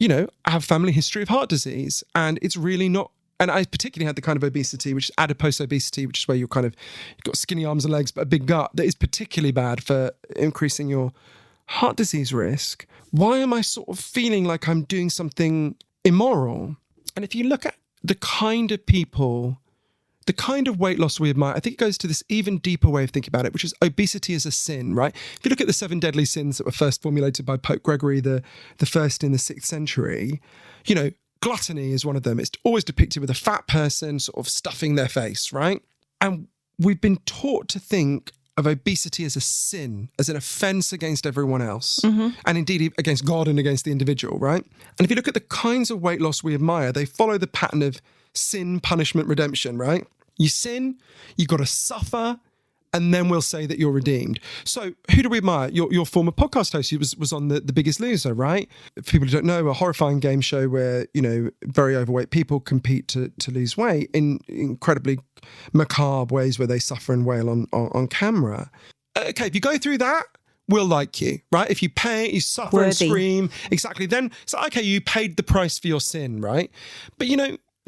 I have family history of heart disease, and it's really not. And I particularly had the kind of obesity, which is adipose obesity, which is where you've got skinny arms and legs, but a big gut, that is particularly bad for increasing your heart disease risk. Why am I sort of feeling like I'm doing something immoral? And if you look at the kind of people, the kind of weight loss we admire, I think it goes to this even deeper way of thinking about it, which is obesity as a sin, right? If you look at the 7 deadly sins that were first formulated by Pope Gregory the first in the 6th century, gluttony is one of them. It's always depicted with a fat person sort of stuffing their face, right? And we've been taught to think of obesity as a sin, as an offense against everyone else, and indeed against God and against the individual, right? And if you look at the kinds of weight loss we admire, they follow the pattern of sin, punishment, redemption, right? You sin, you got to suffer, and then we'll say that you're redeemed. So who do we admire? Your former podcast host, he was on the Biggest Loser, right? For people who don't know, a horrifying game show where, very overweight people compete to lose weight in incredibly macabre ways where they suffer and wail on camera. Okay, if you go through that, we'll like you, right? If you pay, you suffer and scream. Exactly. Then, so okay, you paid the price for your sin, right? But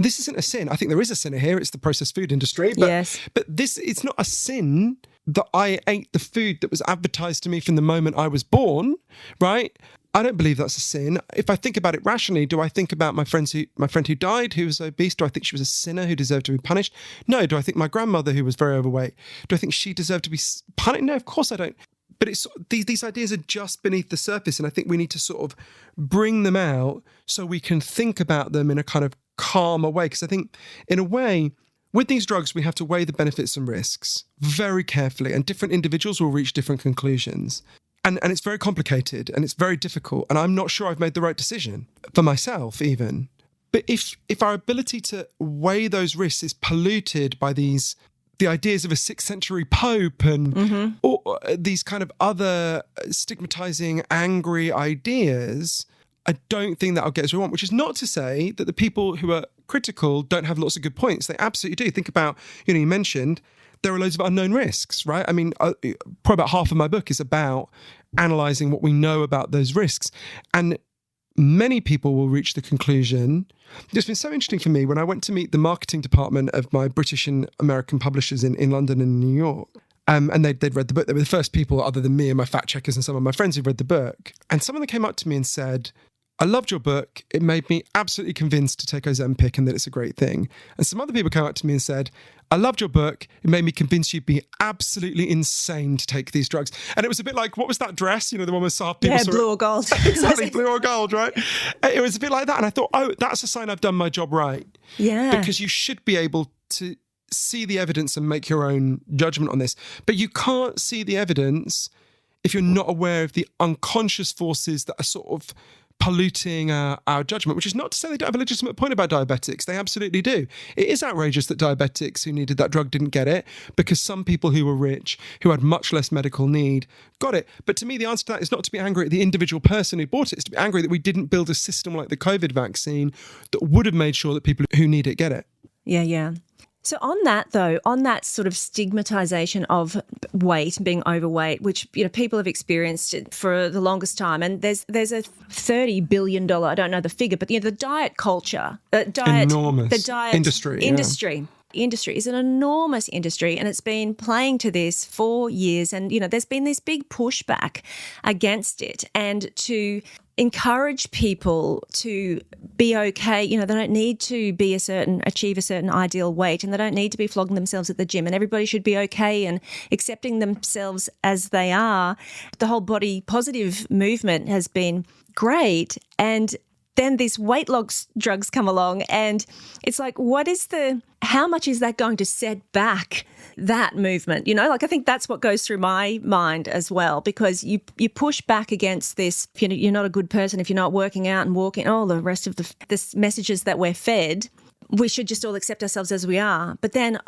this isn't a sin. I think there is a sin here. It's the processed food industry. But it's not a sin that I ate the food that was advertised to me from the moment I was born, right? I don't believe that's a sin. If I think about it rationally, do I think about my friend who died, who was obese? Do I think she was a sinner who deserved to be punished? No. Do I think my grandmother who was very overweight, do I think she deserved to be punished? No, of course I don't. But it's these ideas are just beneath the surface, and I think we need to sort of bring them out so we can think about them in a kind of calmer way. Because I think, in a way, with these drugs, we have to weigh the benefits and risks very carefully, and different individuals will reach different conclusions. And it's very complicated, and it's very difficult, and I'm not sure I've made the right decision for myself even. But if our ability to weigh those risks is polluted by the ideas of a 6th century pope and or these kind of other stigmatizing, angry ideas, I don't think that'll get us what we want, which is not to say that the people who are critical don't have lots of good points. They absolutely do. Think about, you mentioned there are loads of unknown risks, right? I mean, probably about half of my book is about analysing what we know about those risks. And many people will reach the conclusion. It's been so interesting for me when I went to meet the marketing department of my British and American publishers in London and New York. And they'd read the book. They were the first people other than me and my fact checkers and some of my friends who'd read the book. And some of them came up to me and said, I loved your book. It made me absolutely convinced to take Ozempic and that it's a great thing. And some other people came up to me and said, I loved your book. It made me convinced you'd be absolutely insane to take these drugs. And it was a bit like, what was that dress? The one with half people saw blue or gold. Exactly, blue or gold, right? It was a bit like that. And I thought, oh, that's a sign I've done my job right. Yeah. Because you should be able to see the evidence and make your own judgment on this. But you can't see the evidence if you're not aware of the unconscious forces that are sort of polluting our judgment, which is not to say they don't have a legitimate point about diabetics. They absolutely do. It is outrageous that diabetics who needed that drug didn't get it, because some people who were rich, who had much less medical need, got it. But to me, the answer to that is not to be angry at the individual person who bought it. It's to be angry that we didn't build a system like the COVID vaccine that would have made sure that people who need it get it. Yeah. So on that, though, on that sort of stigmatization of weight, being overweight, which, people have experienced it for the longest time, and there's a $30 billion, I don't know the figure, but the diet culture, enormous. The diet industry. Industry is an enormous industry, and it's been playing to this for years. And, there's been this big pushback against it, and to encourage people to be okay. They don't need to achieve a certain ideal weight, and they don't need to be flogging themselves at the gym, and everybody should be okay and accepting themselves as they are. The whole body positive movement has been great. And then these weight loss drugs come along, and it's like, how much is that going to set back that movement? I think that's what goes through my mind as well, because you push back against this, you're not a good person if you're not working out and walking, all the rest of the messages that we're fed. We should just all accept ourselves as we are. But then,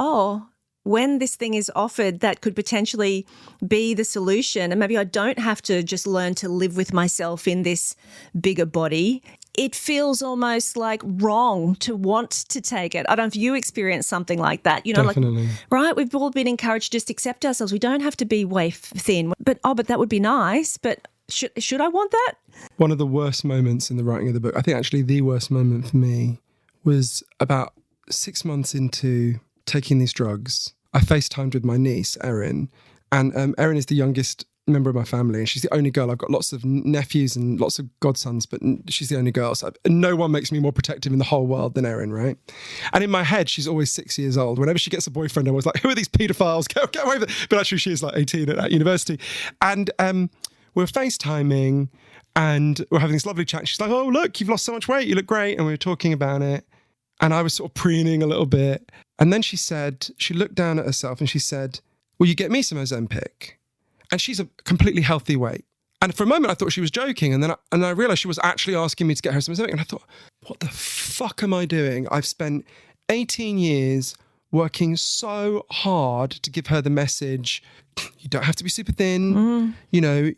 when this thing is offered that could potentially be the solution, and maybe I don't have to just learn to live with myself in this bigger body, it feels almost like wrong to want to take it. I don't know if you experience something like that. Definitely. Right? We've all been encouraged to just accept ourselves. We don't have to be waif thin. But that would be nice. But should I want that? One of the worst moments in the writing of the book, I think actually the worst moment for me, was about 6 months into taking these drugs. I FaceTimed with my niece, Erin. And Erin is the youngest member of my family, and she's the only girl. I've got lots of nephews and lots of godsons, but she's the only girl. So no one makes me more protective in the whole world than Erin, right? And in my head, she's always 6 years old. Whenever she gets a boyfriend, I'm always like, who are these paedophiles? Get away with it. But actually, she is like 18 at university. And we're FaceTiming, and we're having this lovely chat. She's like, oh, look, you've lost so much weight. You look great. And we were talking about it. And I was sort of preening a little bit. And then she looked down at herself and she said, will you get me some Ozempic? And she's a completely healthy weight. And for a moment, I thought she was joking. And then I realized she was actually asking me to get her some Ozempic. And I thought, what the fuck am I doing? I've spent 18 years working so hard to give her the message, you don't have to be super thin. You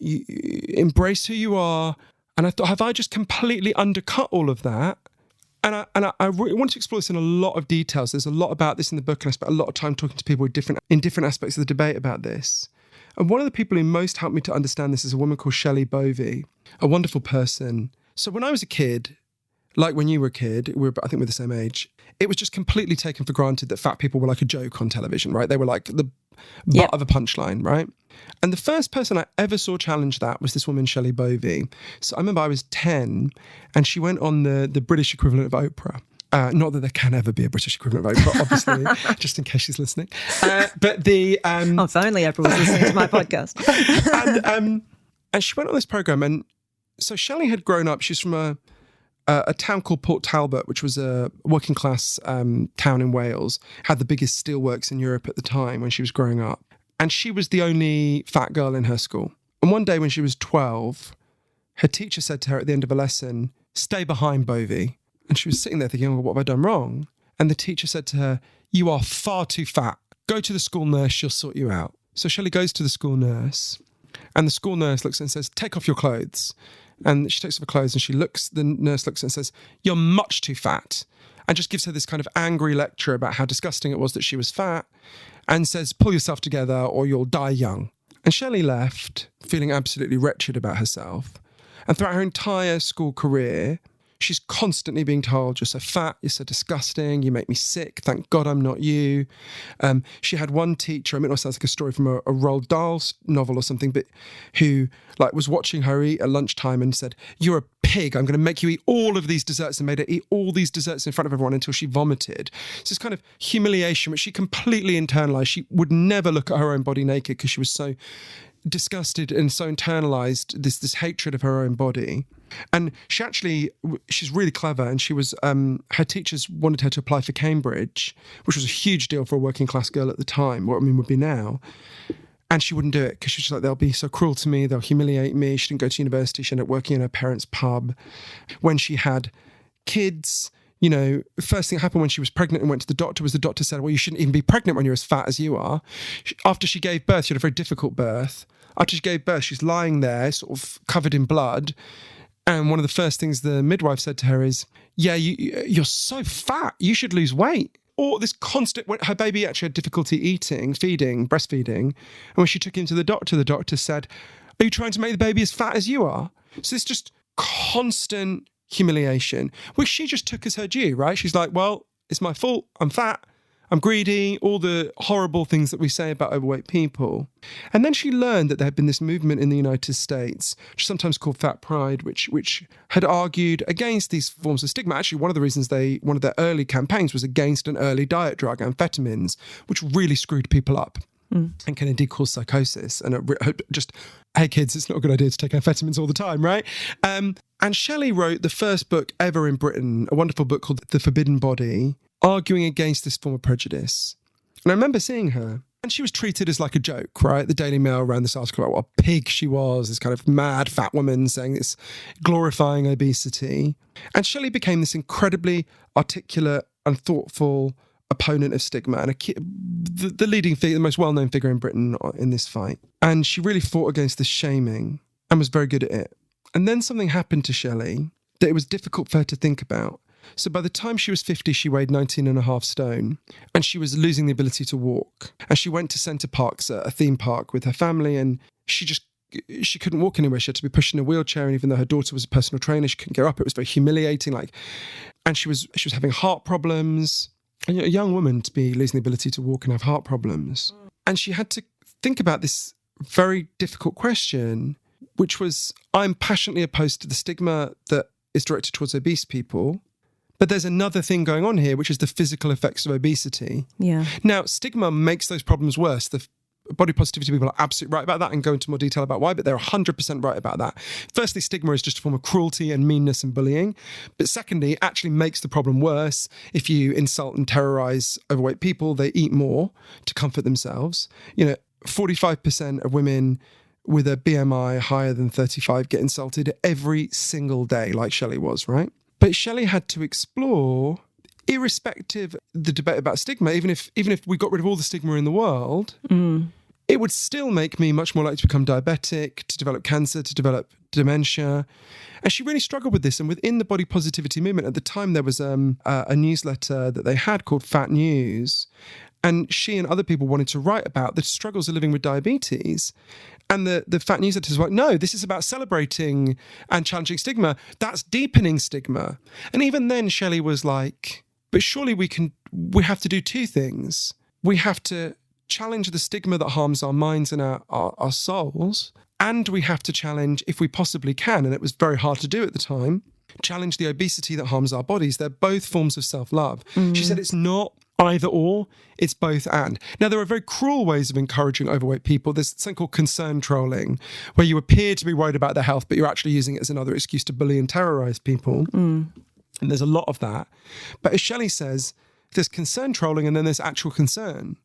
embrace who you are. And I thought, have I just completely undercut all of that? And I really want to explore this in a lot of details. There's a lot about this in the book, and I spent a lot of time talking to people in different aspects of the debate about this. And one of the people who most helped me to understand this is a woman called Shelley Bovey, a wonderful person. So when I was a kid, like when you were a kid, I think we're the same age, it was just completely taken for granted that fat people were like a joke on television, right? They were like the butt of a punchline, right? And the first person I ever saw challenge that was this woman, Shelley Bovey. So I remember I was 10, and she went on the British equivalent of Oprah. Not that there can ever be a British equivalent of Oprah, obviously, just in case she's listening. But the... if only Oprah was listening to my podcast. And she went on this program, and so Shelley had grown up. She's from a town called Port Talbot, which was a working class town in Wales, had the biggest steelworks in Europe at the time when she was growing up. And she was the only fat girl in her school. And one day when she was 12, her teacher said to her at the end of a lesson, stay behind, Bovey. And she was sitting there thinking, well, what have I done wrong? And the teacher said to her, you are far too fat. Go to the school nurse, she'll sort you out. So Shelley goes to the school nurse, and the school nurse looks at her and says, take off your clothes. And she takes off her clothes, and the nurse looks at her and says, you're much too fat. And just gives her this kind of angry lecture about how disgusting it was that she was fat, and says, pull yourself together or you'll die young. And Shelley left feeling absolutely wretched about herself. And throughout her entire school career, she's constantly being told, you're so fat, you're so disgusting, you make me sick, thank God I'm not you. She had one teacher, I mean, it sounds like a story from a Roald Dahl novel or something, but who was watching her eat at lunchtime and said, you're a pig, I'm going to make you eat all of these desserts, and made her eat all these desserts in front of everyone until she vomited. It's this kind of humiliation which she completely internalized. She would never look at her own body naked because she was so disgusted and so internalized this hatred of her own body. And she's really clever, and she was her teachers wanted her to apply for Cambridge, which was a huge deal for a working class girl at the time, what I mean would be now. And she wouldn't do it because she was like, they'll be so cruel to me. They'll humiliate me. She didn't go to university. She ended up working in her parents' pub. When she had kids, you know, first thing that happened when she was pregnant and went to the doctor was the doctor said, well, you shouldn't even be pregnant when you're as fat as you are. After she gave birth, she had a very difficult birth. After she gave birth, she's lying there sort of covered in blood. And one of the first things the midwife said to her is, yeah, you're so fat. You should lose weight. Or this constant, when her baby actually had difficulty eating, feeding, breastfeeding. And when she took him to the doctor said, are you trying to make the baby as fat as you are? So it's just constant humiliation, which she just took as her due, right? She's like, well, it's my fault. I'm fat. I'm greedy. All the horrible things that we say about overweight people. And then she learned that there had been this movement in the United States, which is sometimes called fat pride, which had argued against these forms of stigma. Actually, one of the reasons one of their early campaigns was against an early diet drug, amphetamines, which really screwed people up. And can indeed cause psychosis. And just, hey kids, it's not a good idea to take amphetamines all the time, right? And Shelley wrote the first book ever in Britain, a wonderful book called The Forbidden Body, arguing against this form of prejudice. And I remember seeing her, and she was treated as like a joke, right? The Daily Mail ran this article about what a pig she was, this kind of mad fat woman saying this, glorifying obesity. And Shelley became this incredibly articulate and thoughtful opponent of stigma and the leading figure, the most well-known figure in Britain in this fight. And she really fought against the shaming and was very good at it. And then something happened to Shelley that it was difficult for her to think about. So by the time she was 50, she weighed 19.5 stone and she was losing the ability to walk. And she went to Center Parcs, a theme park, with her family, and she couldn't walk anywhere. She had to be pushed in a wheelchair, and even though her daughter was a personal trainer, she couldn't get up. It was very humiliating. And she was having heart problems. And a young woman to be losing the ability to walk and have heart problems. And she had to think about this very difficult question, which was, I'm passionately opposed to the stigma that is directed towards obese people. But there's another thing going on here, which is the physical effects of obesity. Yeah. Now, stigma makes those problems worse. The body positivity people are absolutely right about that and go into more detail about why, but they're 100% right about that. Firstly, stigma is just a form of cruelty and meanness and bullying. But secondly, it actually makes the problem worse. If you insult and terrorize overweight people, they eat more to comfort themselves. 45% of women with a BMI higher than 35 get insulted every single day, like Shelley was, right? But Shelley had to explore, irrespective of the debate about stigma, even if we got rid of all the stigma in the world, it would still make me much more likely to become diabetic, to develop cancer, to develop dementia. And she really struggled with this. And within the body positivity movement, at the time, there was a newsletter that they had called Fat News. And she and other people wanted to write about the struggles of living with diabetes. And the Fat Newsletter was like, no, this is about celebrating and challenging stigma. That's deepening stigma. And even then, Shelley was like, but surely we have to do two things. We have to challenge the stigma that harms our minds and our souls. And we have to challenge, if we possibly can, and it was very hard to do at the time, challenge the obesity that harms our bodies. They're both forms of self-love. She said it's not either or, it's both and. Now, there are very cruel ways of encouraging overweight people. There's something called concern trolling, where you appear to be worried about their health, but you're actually using it as another excuse to bully and terrorize people. And there's a lot of that. But as Shelley says, there's concern trolling and then there's actual concern,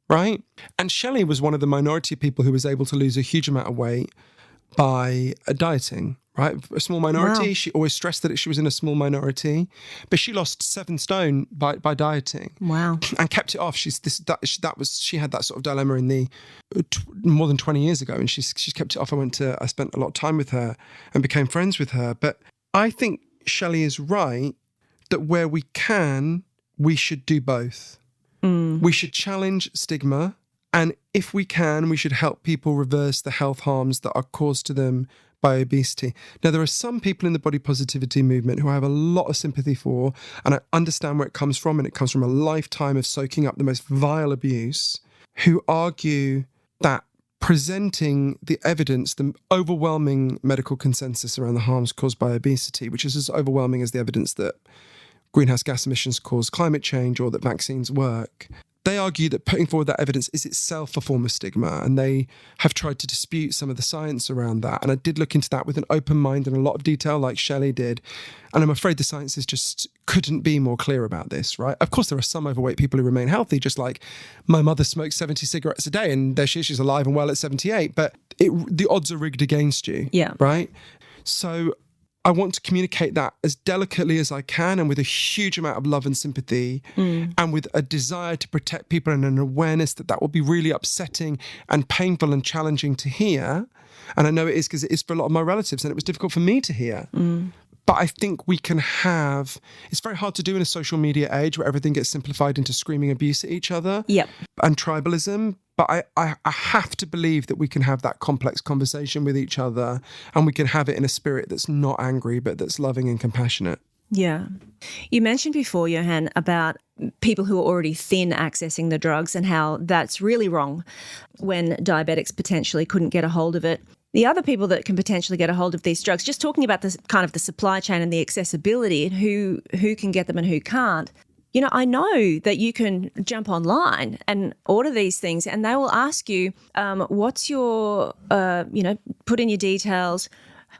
right? And Shelley was one of the minority of people who was able to lose a huge amount of weight by dieting, right? A small minority. Wow. She always stressed that she was in a small minority, but she lost 7 stone by dieting. Wow. And kept it off. She had that sort of dilemma in the more than 20 years ago, and she's kept it off. I spent a lot of time with her and became friends with her. But I think Shelley is right that where we can, we should do both. We should challenge stigma, and if we can, we should help people reverse the health harms that are caused to them by obesity. Now, there are some people in the body positivity movement who I have a lot of sympathy for, and I understand where it comes from, and it comes from a lifetime of soaking up the most vile abuse, who argue that presenting the evidence, the overwhelming medical consensus around the harms caused by obesity, which is as overwhelming as the evidence that greenhouse gas emissions cause climate change or that vaccines work, they argue that putting forward that evidence is itself a form of stigma, and they have tried to dispute some of the science around that. And I did look into that with an open mind and a lot of detail, like Shelley did. And I'm afraid the sciences just couldn't be more clear about this, right? Of course, there are some overweight people who remain healthy, just like my mother smokes 70 cigarettes a day and there she's alive and well at 78. But the odds are rigged against you, right? So I want to communicate that as delicately as I can and with a huge amount of love and sympathy and with a desire to protect people and an awareness that will be really upsetting and painful and challenging to hear. And I know it is, because it is for a lot of my relatives, and it was difficult for me to hear. But I think we can have, it's very hard to do in a social media age where everything gets simplified into screaming abuse at each other and tribalism. But I have to believe that we can have that complex conversation with each other, and we can have it in a spirit that's not angry, but that's loving and compassionate. Yeah. You mentioned before, Johann, about people who are already thin accessing the drugs and how that's really wrong when diabetics potentially couldn't get a hold of it. The other people that can potentially get a hold of these drugs, just talking about the kind of the supply chain and the accessibility and who can get them and who can't. You know, I know that you can jump online and order these things, and they will ask you, what's your, put in your details,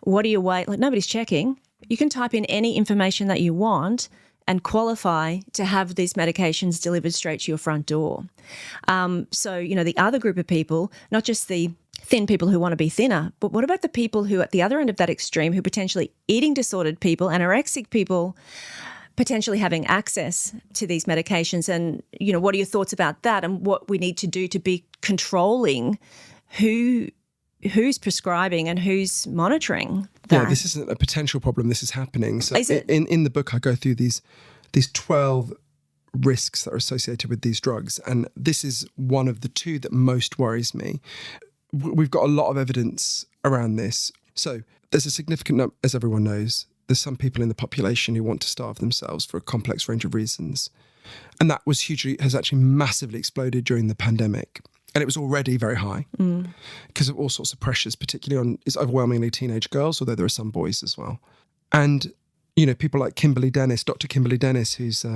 what are your weight? Like, nobody's checking. You can type in any information that you want and qualify to have these medications delivered straight to your front door. So, you know, the other group of people, not just the thin people who want to be thinner, but what about the people who at the other end of that extreme, who potentially eating disordered people, anorexic people, potentially having access to these medications? And, you know, what are your thoughts about that and what we need to do to be controlling who's prescribing and who's monitoring that? Yeah, this isn't a potential problem. This is happening. So is it? In the book, I go through these 12 risks that are associated with these drugs. And this is one of the two that most worries me. We've got a lot of evidence around this. So there's a significant number, as everyone knows, there's some people in the population who want to starve themselves for a complex range of reasons. And that has actually massively exploded during the pandemic. And it was already very high because of all sorts of pressures, particularly on, it's overwhelmingly teenage girls, although there are some boys as well. And, you know, people like Dr. Kimberly Dennis, who's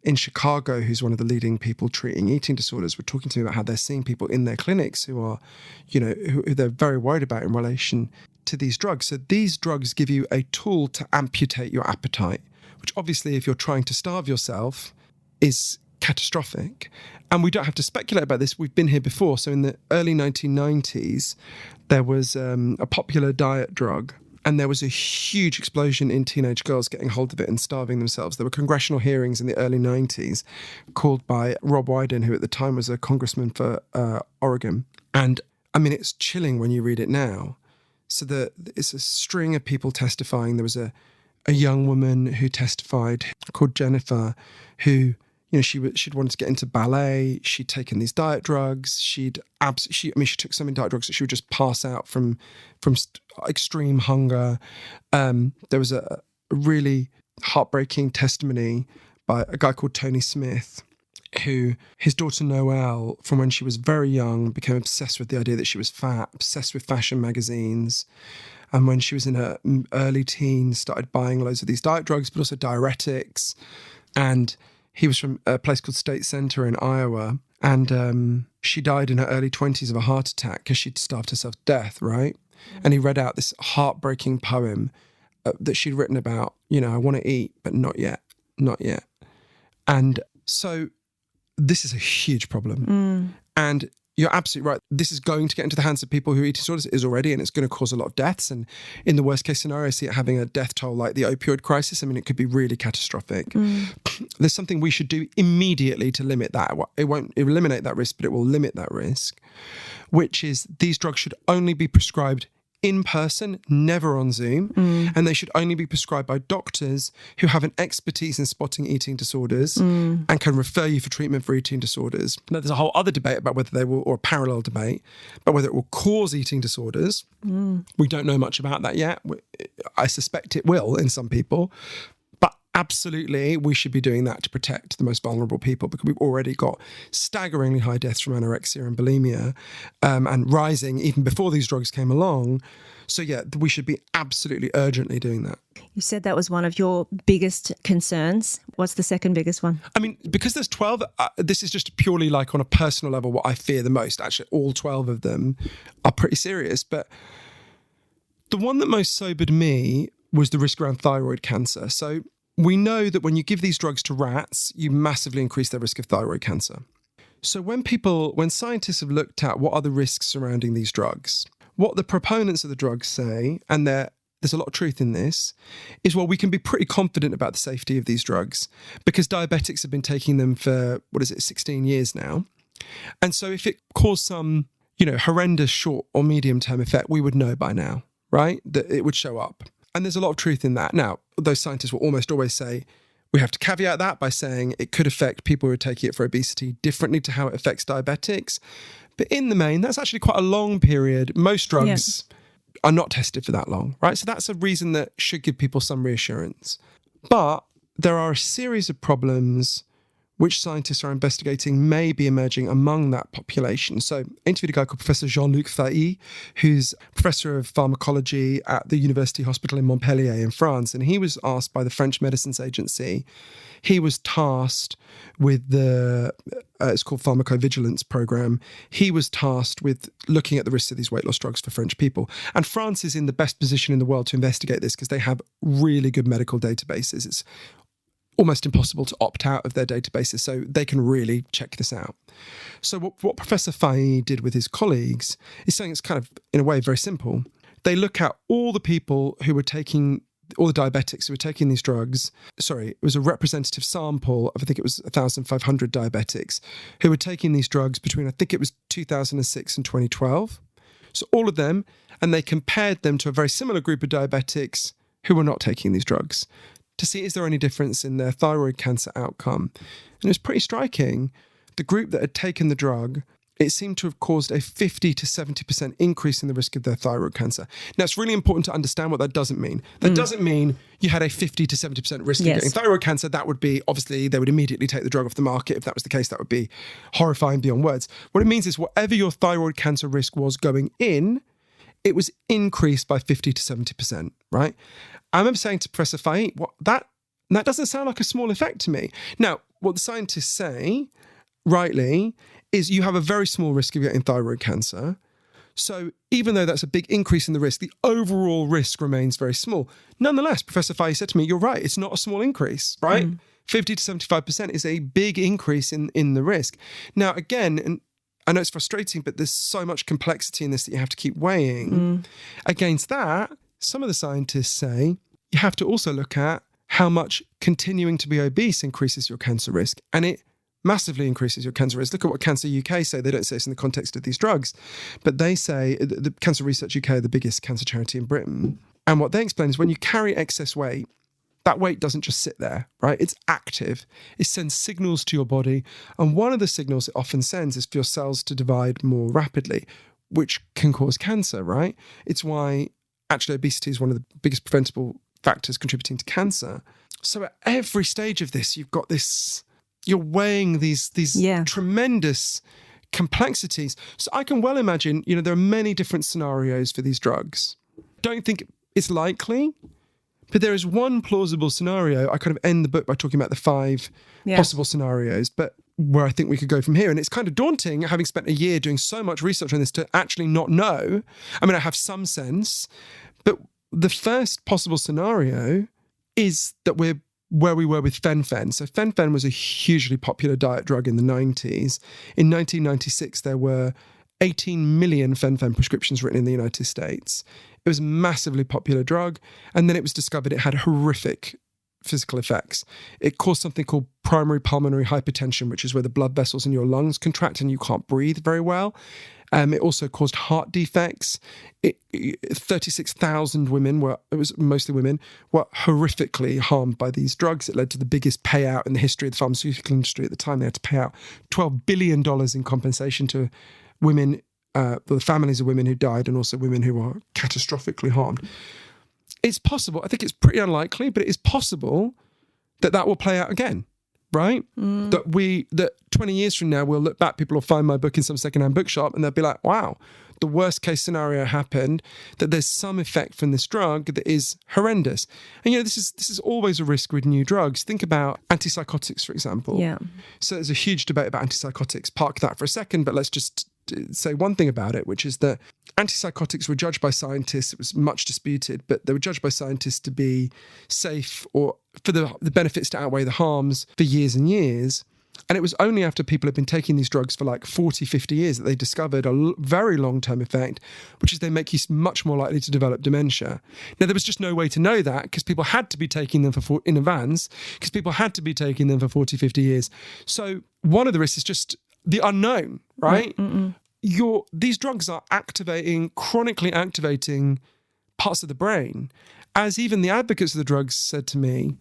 in Chicago, who's one of the leading people treating eating disorders, were talking to me about how they're seeing people in their clinics who are, you know, who they're very worried about in relation to these drugs. So these drugs give you a tool to amputate your appetite, which obviously, if you're trying to starve yourself, is catastrophic. And we don't have to speculate about this. We've been here before. So in the early 1990s, there was a popular diet drug, and there was a huge explosion in teenage girls getting hold of it and starving themselves. There were congressional hearings in the early 90s called by Rob Wyden, who at the time was a congressman for Oregon. And I mean, it's chilling when you read it now. So it's a string of people testifying. There was a young woman who testified called Jennifer, who, you know, she'd wanted to get into ballet. She'd taken these diet drugs. She took so many diet drugs that she would just pass out from extreme hunger. There was a really heartbreaking testimony by a guy called Tony Smith, who his daughter Noelle, from when she was very young, became obsessed with the idea that she was fat, obsessed with fashion magazines. And when she was in her early teens, started buying loads of these diet drugs, but also diuretics. And he was from a place called State Center in Iowa. And she died in her early 20s of a heart attack because she'd starved herself to death, right? And he read out this heartbreaking poem that she'd written about, you know, I want to eat, but not yet, not yet. And so this is a huge problem. And you're absolutely right. This is going to get into the hands of people who eat disorders. It is already, and it's going to cause a lot of deaths. And in the worst case scenario, I see it having a death toll like the opioid crisis. I mean, it could be really catastrophic. There's something we should do immediately to limit that. It won't eliminate that risk, but it will limit that risk, which is these drugs should only be prescribed in person, never on Zoom, and they should only be prescribed by doctors who have an expertise in spotting eating disorders and can refer you for treatment for eating disorders. Now, there's a whole other debate about whether they will, or a parallel debate, about whether it will cause eating disorders. We don't know much about that yet. I suspect it will in some people. But absolutely, we should be doing that to protect the most vulnerable people, because we've already got staggeringly high deaths from anorexia and bulimia, and rising even before these drugs came along. So yeah, we should be absolutely urgently doing that. You said that was one of your biggest concerns. What's the second biggest one? I mean, because there's 12, this is just purely like on a personal level what I fear the most. Actually, all 12 of them are pretty serious. But the one that most sobered me was the risk around thyroid cancer. So we know that when you give these drugs to rats, you massively increase their risk of thyroid cancer. So when scientists have looked at what are the risks surrounding these drugs, what the proponents of the drugs say, and there's a lot of truth in this, is, well, we can be pretty confident about the safety of these drugs because diabetics have been taking them for, 16 years now. And so if it caused some, horrendous short or medium term effect, we would know by now, right? That it would show up. And there's a lot of truth in that. Now, those scientists will almost always say, we have to caveat that by saying it could affect people who are taking it for obesity differently to how it affects diabetics. But in the main, that's actually quite a long period. Most drugs are not tested for that long, right? So that's a reason that should give people some reassurance. But there are a series of problems which scientists are investigating may be emerging among that population. So I interviewed a guy called Professor Johann Hari, who's professor of pharmacology at the University Hospital in Montpellier in France. And he was asked by the French Medicines Agency, he was tasked with it's called pharmacovigilance program. He was tasked with looking at the risks of these weight loss drugs for French people. And France is in the best position in the world to investigate this because they have really good medical databases. It's almost impossible to opt out of their databases, so they can really check this out. So what Professor Fahey did with his colleagues is something that's kind of, in a way, very simple. They look at all the people who were taking, all the diabetics who were taking these drugs. Sorry, it was a representative sample of, I think it was 1,500 diabetics who were taking these drugs between, I think it was 2006 and 2012. So all of them, and they compared them to a very similar group of diabetics who were not taking these drugs, to see is there any difference in their thyroid cancer outcome. And it was pretty striking. The group that had taken the drug, it seemed to have caused a 50 to 70% increase in the risk of their thyroid cancer. Now, it's really important to understand what that doesn't mean. That doesn't mean you had a 50 to 70% risk of getting thyroid cancer. That would be, obviously, they would immediately take the drug off the market. If that was the case, that would be horrifying beyond words. What it means is whatever your thyroid cancer risk was going in, it was increased by 50 to 70%, right? I remember saying to Professor Fahey, that doesn't sound like a small effect to me. Now, what the scientists say, rightly, is you have a very small risk of getting thyroid cancer. So even though that's a big increase in the risk, the overall risk remains very small. Nonetheless, Professor Fahey said to me, you're right, it's not a small increase, right? 50 to 75% is a big increase in the risk. Now, again, and I know it's frustrating, but there's so much complexity in this that you have to keep weighing. Against that, some of the scientists say you have to also look at how much continuing to be obese increases your cancer risk. And it massively increases your cancer risk. Look at what Cancer UK say. They don't say this in the context of these drugs, but they say, the Cancer Research UK are the biggest cancer charity in Britain. And what they explain is when you carry excess weight, that weight doesn't just sit there, right? It's active. It sends signals to your body. And one of the signals it often sends is for your cells to divide more rapidly, which can cause cancer, right? It's why actually obesity is one of the biggest preventable factors contributing to cancer. So at every stage of this, you've got this, you're weighing these tremendous complexities. So I can well imagine, there are many different scenarios for these drugs. Don't think it's likely, but there is one plausible scenario. I kind of end the book by talking about the 5 possible scenarios, but where I think we could go from here. And it's kind of daunting, having spent a year doing so much research on this, to actually not know. I mean, I have some sense, but the first possible scenario is that we're where we were with fen-phen. So fen-phen was a hugely popular diet drug in the 90s. In 1996, there were 18 million fen-phen prescriptions written in the United States. It was a massively popular drug. And then it was discovered it had horrific physical effects. It caused something called primary pulmonary hypertension, which is where the blood vessels in your lungs contract and you can't breathe very well. It also caused heart defects. 36,000 women it was mostly women, were horrifically harmed by these drugs. It led to the biggest payout in the history of the pharmaceutical industry at the time. They had to pay out $12 billion in compensation to women, the families of women who died, and also women who were catastrophically harmed. It's possible. I think it's pretty unlikely, but it is possible that will play out again, right? That 20 years from now, we'll look back, people will find my book in some secondhand bookshop and they'll be like, wow, the worst case scenario happened, that there's some effect from this drug that is horrendous. And, this is always a risk with new drugs. Think about antipsychotics, for example. Yeah. So there's a huge debate about antipsychotics. Park that for a second, but let's just say one thing about it, which is that antipsychotics were judged by scientists, it was much disputed, but they were judged by scientists to be safe or for the benefits to outweigh the harms for years and years. And it was only after people had been taking these drugs for like 40, 50 years that they discovered a very long-term effect, which is they make you much more likely to develop dementia. Now, there was just no way to know that because people had to be taking them in advance, because people had to be taking them for 40, 50 years. So one of the risks is just the unknown, right? These drugs are chronically activating parts of the brain. As even the advocates of the drugs said to me,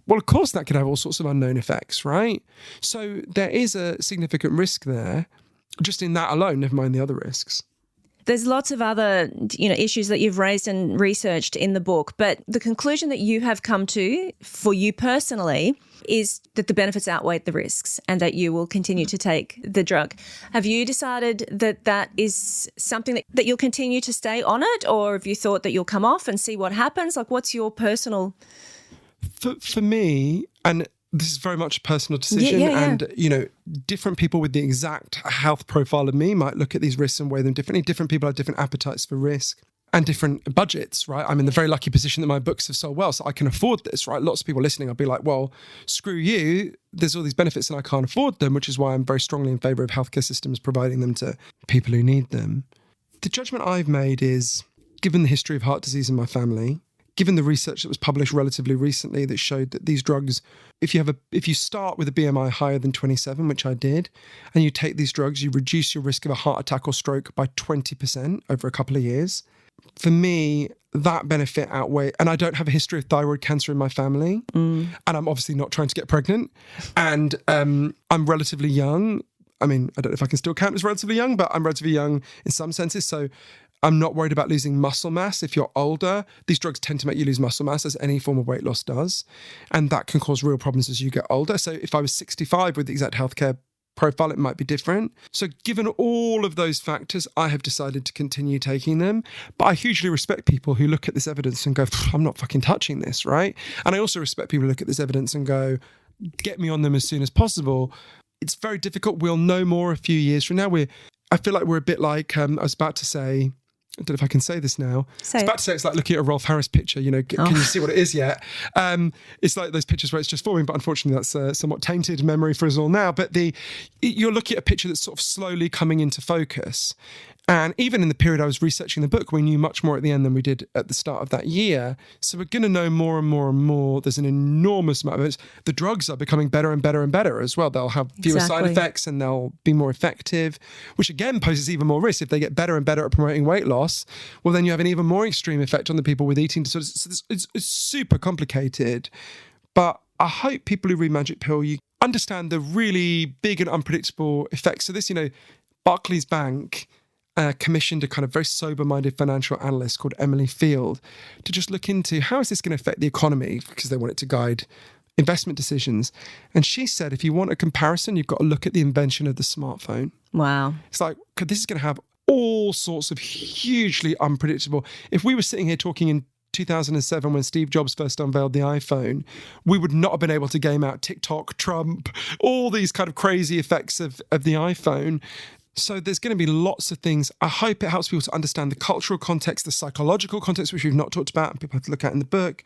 well, of course that could have all sorts of unknown effects, right? So there is a significant risk there, just in that alone, never mind the other risks. There's lots of other, issues that you've raised and researched in the book, but the conclusion that you have come to for you personally is that the benefits outweigh the risks and that you will continue to take the drug. Have you decided that is something that you'll continue to stay on it, or have you thought that you'll come off and see what happens? Like, what's your personal... For me, and this is very much a personal decision, and, different people with the exact health profile of me might look at these risks and weigh them differently. Different people have different appetites for risk and different budgets, right? I'm in the very lucky position that my books have sold well, so I can afford this, right? Lots of people listening, I'll be like, well, screw you. There's all these benefits and I can't afford them, which is why I'm very strongly in favour of healthcare systems providing them to people who need them. The judgment I've made is, given the history of heart disease in my family, given the research that was published relatively recently that showed that these drugs, if you start with a BMI higher than 27, which I did, and you take these drugs, you reduce your risk of a heart attack or stroke by 20% over a couple of years. For me, that benefit and I don't have a history of thyroid cancer in my family, and I'm obviously not trying to get pregnant, and I'm relatively young. I mean, I don't know if I can still count as relatively young, but I'm relatively young in some senses, so I'm not worried about losing muscle mass. If you're older, these drugs tend to make you lose muscle mass, as any form of weight loss does. And that can cause real problems as you get older. So if I was 65 with the exact healthcare profile, it might be different. So given all of those factors, I have decided to continue taking them. But I hugely respect people who look at this evidence and go, I'm not fucking touching this, right? And I also respect people who look at this evidence and go, get me on them as soon as possible. It's very difficult. We'll know more a few years from now. I feel like we're a bit like, I was about to say, I don't know if I can say this now. It's like looking at a Rolf Harris picture, can you see what it is yet? It's like those pictures where it's just forming, but unfortunately that's a somewhat tainted memory for us all now. But you're looking at a picture that's sort of slowly coming into focus. And even in the period I was researching the book, we knew much more at the end than we did at the start of that year. So we're going to know more and more and more. There's an enormous amount of it. The drugs are becoming better and better and better as well. They'll have fewer side effects and they'll be more effective, which again poses even more risk. If they get better and better at promoting weight loss, well, then you have an even more extreme effect on the people with eating disorders. So it's super complicated. But I hope people who read Magic Pill, you understand the really big and unpredictable effects of this. Barclays Bank commissioned a kind of very sober-minded financial analyst called Emily Field to just look into how is this going to affect the economy, because they want it to guide investment decisions. And she said, if you want a comparison, you've got to look at the invention of the smartphone. Wow. It's like, this is going to have all sorts of hugely unpredictable... If we were sitting here talking in 2007 when Steve Jobs first unveiled the iPhone, we would not have been able to game out TikTok, Trump, all these kind of crazy effects of the iPhone. So there's going to be lots of things. I hope it helps people to understand the cultural context, the psychological context, which we've not talked about and people have to look at in the book,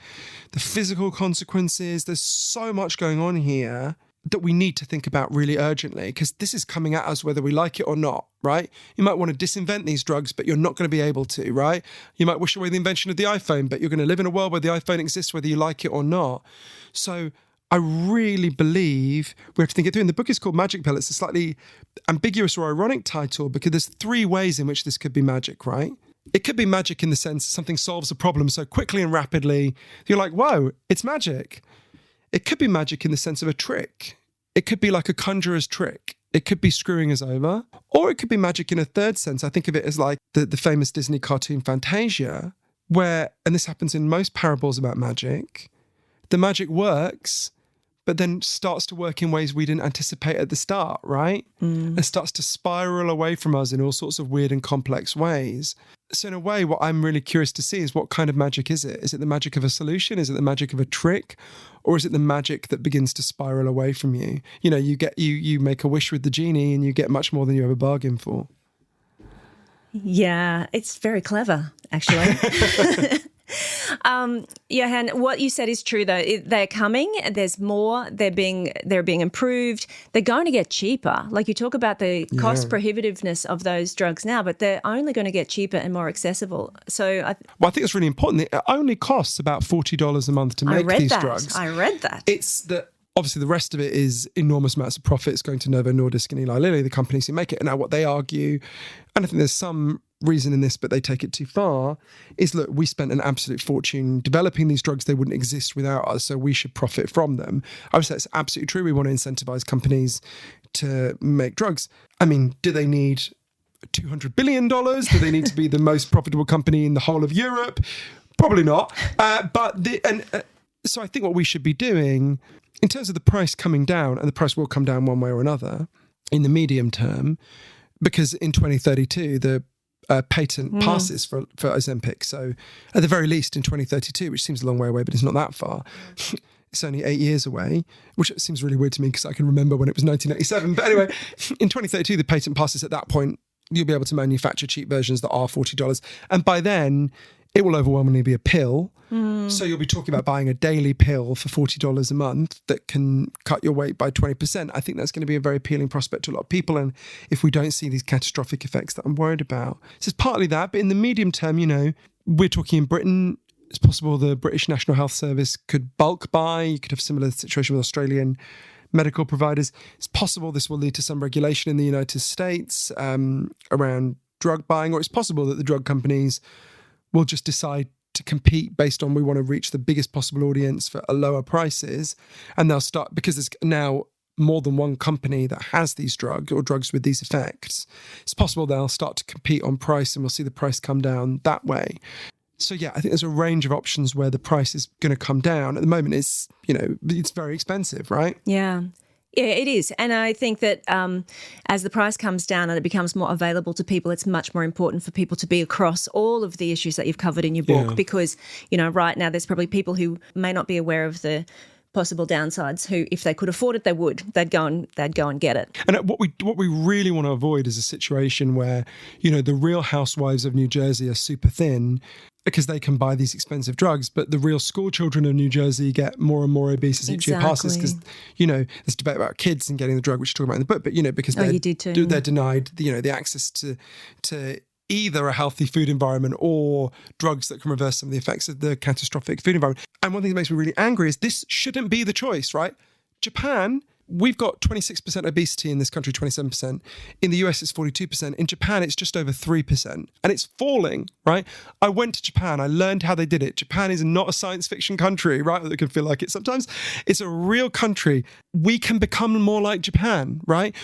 the physical consequences. There's so much going on here that we need to think about really urgently, because this is coming at us whether we like it or not, right? You might want to disinvent these drugs, but you're not going to be able to, right? You might wish away the invention of the iPhone, but you're going to live in a world where the iPhone exists whether you like it or not. So I really believe we have to think it through. And the book is called Magic Pill. It's a slightly ambiguous or ironic title because there's three ways in which this could be magic, right? It could be magic in the sense that something solves a problem so quickly and rapidly, you're like, whoa, it's magic. It could be magic in the sense of a trick. It could be like a conjurer's trick. It could be screwing us over. Or it could be magic in a third sense. I think of it as like the famous Disney cartoon Fantasia, where, and this happens in most parables about magic, the magic works, but then starts to work in ways we didn't anticipate at the start, right? And starts to spiral away from us in all sorts of weird and complex ways. So in a way, what I'm really curious to see is what kind of magic is it? Is it the magic of a solution? Is it the magic of a trick? Or is it the magic that begins to spiral away from you? You know, you make a wish with the genie and you get much more than you ever bargained for. Yeah, it's very clever, actually. Johann, what you said is true, though. They're coming. There's more. They're being improved. They're going to get cheaper. Like you talk about the cost prohibitiveness of those drugs now, but they're only going to get cheaper and more accessible. So, I think it's really important. It only costs about $40 a month to make these drugs. I read that. It's that. Obviously, the rest of it is enormous amounts of profits going to Novo Nordisk and Eli Lilly, the companies who make it. And now what they argue, and I think there's some reason in this, but they take it too far, is, look, we spent an absolute fortune developing these drugs. They wouldn't exist without us, so we should profit from them. I would say it's absolutely true. We want to incentivize companies to make drugs. I mean, do they need $200 billion? Do they need to be the most profitable company in the whole of Europe? Probably not. So I think what we should be doing, in terms of the price coming down, and the price will come down one way or another in the medium term, because in 2032, the patent passes for Ozempic. So at the very least in 2032, which seems a long way away, but it's not that far. It's only 8 years away, which seems really weird to me because I can remember when it was 1987. But anyway, in 2032, the patent passes. At that point, you'll be able to manufacture cheap versions that are $40. And by then, it will overwhelmingly be a pill. So you'll be talking about buying a daily pill for $40 a month that can cut your weight by 20%. I think that's going to be a very appealing prospect to a lot of people. And if we don't see these catastrophic effects that I'm worried about. So it's partly that. But in the medium term, you know, we're talking in Britain, it's possible the British National Health Service could bulk buy. You could have a similar situation with Australian medical providers. It's possible this will lead to some regulation in the United States around drug buying, or it's possible that the drug companies will just decide to compete based on, we want to reach the biggest possible audience for a lower prices, and they'll start, because there's now more than one company that has these drugs or drugs with these effects. It's possible they'll start to compete on price and we'll see the price come down that way. So yeah, I think there's a range of options where the price is going to come down. At the moment, it's, you know, it's very expensive, right? Yeah. Yeah, it is. And I think that as the price comes down and it becomes more available to people, it's much more important for people to be across all of the issues that you've covered in your book, because, you know, right now there's probably people who may not be aware of the possible downsides, who, if they could afford it, they would. They'd go and get it. And what we really want to avoid is a situation where, you know, the Real Housewives of New Jersey are super thin because they can buy these expensive drugs, but the real school children of New Jersey get more and more obese as each year passes, because, you know, there's debate about kids and getting the drug, which you're talking about in the book, but, you know, because they're denied, you know, the access to either a healthy food environment or drugs that can reverse some of the effects of the catastrophic food environment. And one thing that makes me really angry is this shouldn't be the choice, right? Japan, we've got 26% obesity in this country, 27%. In the US, it's 42%. In Japan, it's just over 3%. And it's falling, right? I went to Japan. I learned how they did it. Japan is not a science fiction country, right? It can feel like it sometimes. It's a real country. We can become more like Japan, right?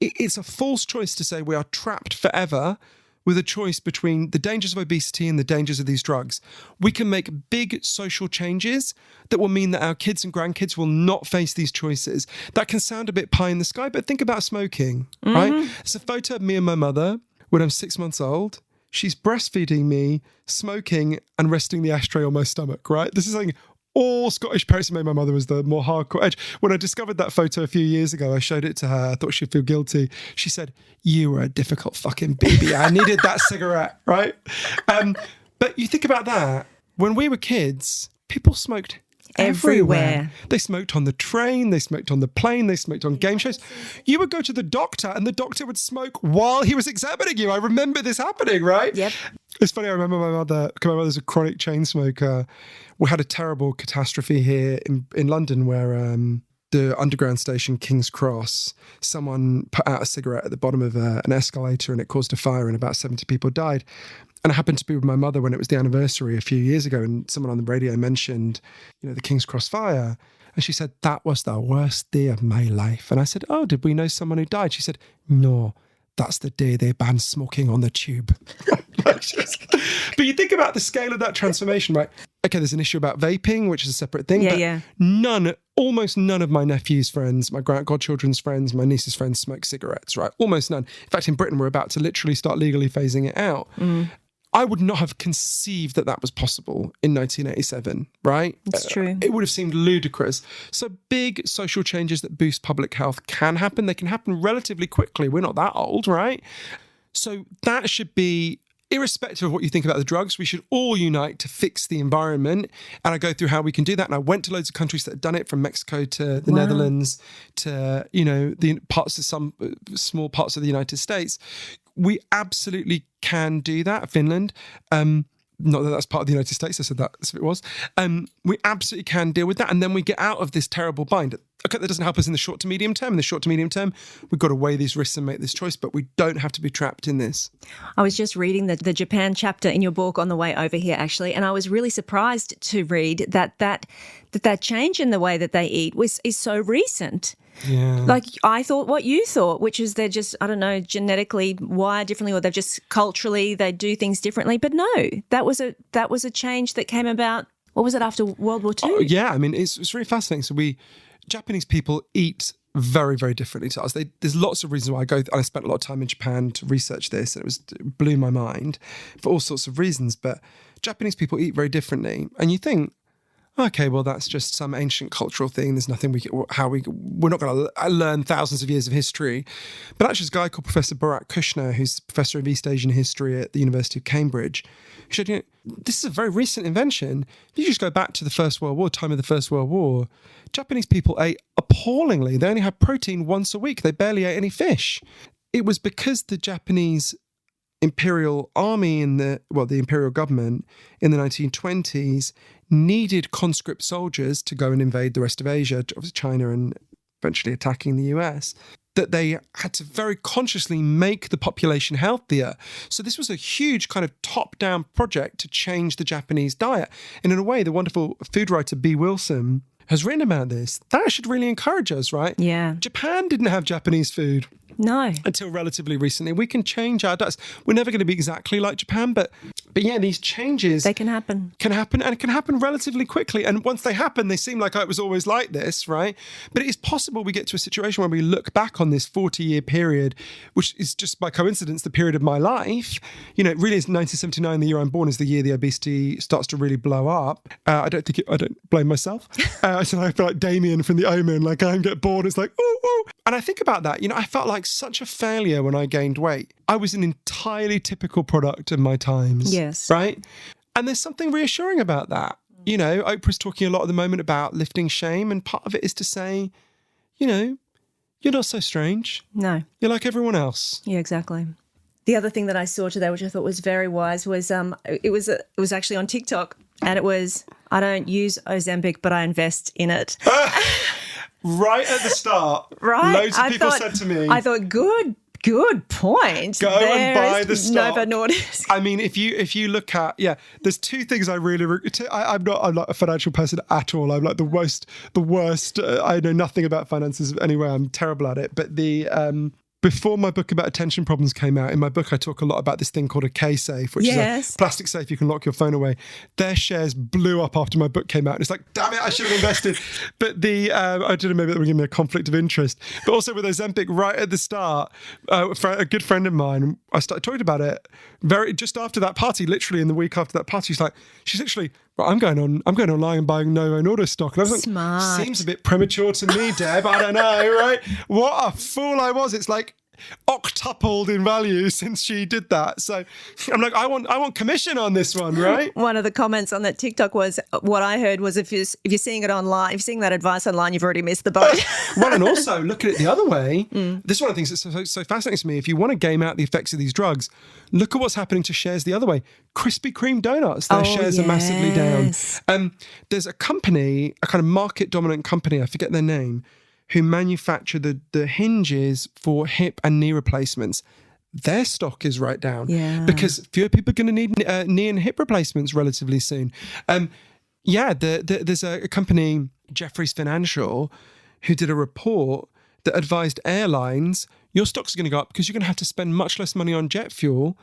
It's a false choice to say we are trapped forever with a choice between the dangers of obesity and the dangers of these drugs. We can make big social changes that will mean that our kids and grandkids will not face these choices. That can sound a bit pie in the sky, but think about smoking, right? It's a photo of me and my mother when I'm 6 months old. She's breastfeeding me, smoking, and resting the ashtray on my stomach, right? This is something all Scottish parents made. My mother was the more hardcore edge. When I discovered that photo a few years ago, I showed it to her. I thought she'd feel guilty. She said, "You were a difficult fucking baby. I needed that cigarette," right? But you think about that. When we were kids, people smoked everywhere. They smoked on the train, they smoked on the plane, they smoked on game shows. You would go to the doctor and the doctor would smoke while he was examining you. I remember this happening, right? Yep. It's funny, I remember my mother's a chronic chain smoker. We had a terrible catastrophe here in London where the underground station King's Cross, someone put out a cigarette at the bottom of an escalator and it caused a fire and about 70 people died. And I happened to be with my mother when it was the anniversary a few years ago, and someone on the radio mentioned, you know, the King's Cross fire. And she said, "That was the worst day of my life." And I said, "Oh, did we know someone who died?" She said, "No, that's the day they banned smoking on the tube." But you think about the scale of that transformation, right? okay, there's an issue about vaping, which is a separate thing. Yeah, but almost none of my nephew's friends, my godchildren's friends, my niece's friends smoke cigarettes, right? Almost none. In fact, in Britain, we're about to literally start legally phasing it out. I would not have conceived that was possible in 1987, right? It's true. It would have seemed ludicrous. So big social changes that boost public health can happen. They can happen relatively quickly. We're not that old, right? So that should be, irrespective of what you think about the drugs, we should all unite to fix the environment. And I go through how we can do that. And I went to loads of countries that had done it, from Mexico to the Netherlands to, the parts of some small parts of the United States. We absolutely can do that. Finland, not that that's part of the United States, I said that as if it was. We absolutely can deal with that. And then we get out of this terrible bind. Okay, that doesn't help us in the short to medium term. In the short to medium term, we've got to weigh these risks and make this choice, but we don't have to be trapped in this. I was just reading the Japan chapter in your book on the way over here, actually, and I was really surprised to read that change in the way that they eat is so recent. Yeah. Like, I thought what you thought, which is they're just, I don't know, genetically wired differently, or they're just culturally, they do things differently. But no, that was a change that came about, what was it, after World War II? Oh, yeah, I mean, it's really fascinating. So Japanese people eat very, very differently to us. There's lots of reasons why I spent a lot of time in Japan to research this, and it blew my mind for all sorts of reasons. But Japanese people eat very differently. And you think, okay, well, that's just some ancient cultural thing. There's nothing we're not going to learn thousands of years of history. But actually, this guy called Professor Bharat Kushner, who's Professor of East Asian History at the University of Cambridge, he said, this is a very recent invention. If you just go back to the First World War, time of the First World War, Japanese people ate appallingly. They only had protein once a week. They barely ate any fish. It was because the Japanese imperial army the imperial government in the 1920s needed conscript soldiers to go and invade the rest of Asia, obviously China, and eventually attacking the US, that they had to very consciously make the population healthier. So this was a huge kind of top-down project to change the Japanese diet. And in a way, the wonderful food writer B. Wilson has written about this. That should really encourage us, right? Yeah. Japan didn't have Japanese food. No. Until relatively recently. We can change our diets. We're never going to be exactly like Japan, but yeah, these changes... They can happen. And it can happen relatively quickly. And once they happen, they seem like it was always like this, right? But it is possible we get to a situation where we look back on this 40-year period, which is just by coincidence the period of my life. It really is 1979, the year I'm born, is the year the obesity starts to really blow up. I don't blame myself. So I feel like Damien from The Omen, like I get bored, it's like, ooh, ooh. And I think about that, I felt like such a failure when I gained weight. I was an entirely typical product of my times. Yes. Right? And there's something reassuring about that. Oprah's talking a lot at the moment about lifting shame, and part of it is to say, you're not so strange. No. You're like everyone else. Yeah, exactly. The other thing that I saw today, which I thought was very wise, was it was actually on TikTok, and it was, I don't use Ozempic, but I invest in it. Right at the start. Right. Loads of people said to me. I thought, good point. Go and buy the stock. Novo Nordisk. I mean, if you look at, there's two things I really, I'm not a financial person at all. I'm like the worst. I know nothing about finances anyway. I'm terrible at it. But before my book about attention problems came out, in my book I talk a lot about this thing called a K-safe, which is a plastic safe you can lock your phone away. Their shares blew up after my book came out. And it's like, damn it, I should have invested. But I don't know, maybe that would give me a conflict of interest. But also with Ozempic, right at the start, a good friend of mine, I started talking about it just after that party, literally in the week after that party. She's literally, well, I'm going online and buying Novo Nordisk stock. And I was like, smart. Seems a bit premature to me, Deb. I don't know, right? What a fool I was. It's like octupled in value since she did that. So I'm like, I want commission on this one, right? One of the comments on that TikTok was, what I heard was, if you're seeing it online, if you're seeing that advice online, you've already missed the boat. Well, and also look at it the other way. This is one of the things that's so fascinating to me. If you want to game out the effects of these drugs, look at what's happening to shares the other way. Krispy Kreme donuts, their shares are massively down. There's a company, a kind of market dominant company, I forget their name, who manufacture the hinges for hip and knee replacements. Their stock is right down because fewer people are going to need knee and hip replacements relatively soon. There's a company, Jefferies Financial, who did a report that advised airlines, your stocks are going to go up because you're going to have to spend much less money on jet fuel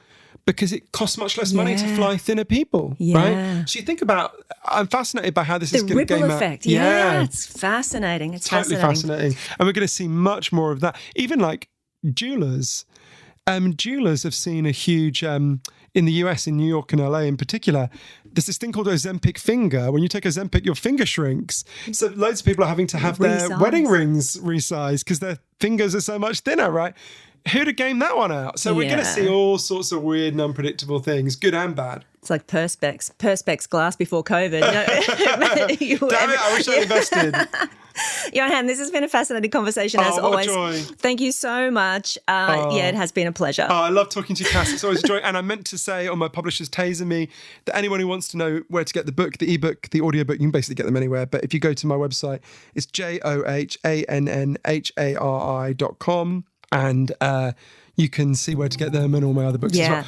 because it costs much less money to fly thinner people, right? So you think about, I'm fascinated by how this is going to game out. The ripple effect. Yeah, it's fascinating. It's totally fascinating. And we're going to see much more of that. Even like jewelers. Jewelers have seen a huge, in the US, in New York and LA in particular, there's this thing called Ozempic finger. When you take Ozempic, your finger shrinks. So loads of people are having to have their wedding rings resized because their fingers are so much thinner, right? Who'd have gamed that one out? So we're going to see all sorts of weird and unpredictable things, good and bad. It's like Perspex glass before COVID. Damn it, I wish I invested. Johann, this has been a fascinating conversation as always. Joy. Thank you so much. It has been a pleasure. I love talking to you, Cass. It's always a joy. And I meant to say on my publishers Taser Me that anyone who wants to know where to get the book, the ebook, the audiobook, you can basically get them anywhere. But if you go to my website, it's johannhari.com, and you can see where to get them and all my other books as well.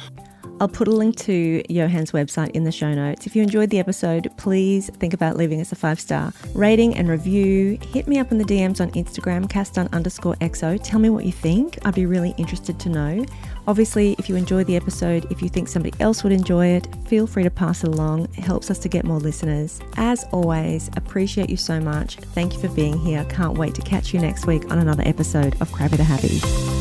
I'll put a link to Johann's website in the show notes. If you enjoyed the episode, please think about leaving us a 5-star rating and review. Hit me up in the DMs on Instagram, _XO. Tell me what you think. I'd be really interested to know. Obviously, if you enjoyed the episode, if you think somebody else would enjoy it, feel free to pass it along. It helps us to get more listeners. As always, appreciate you so much. Thank you for being here. Can't wait to catch you next week on another episode of Crabby the Happy.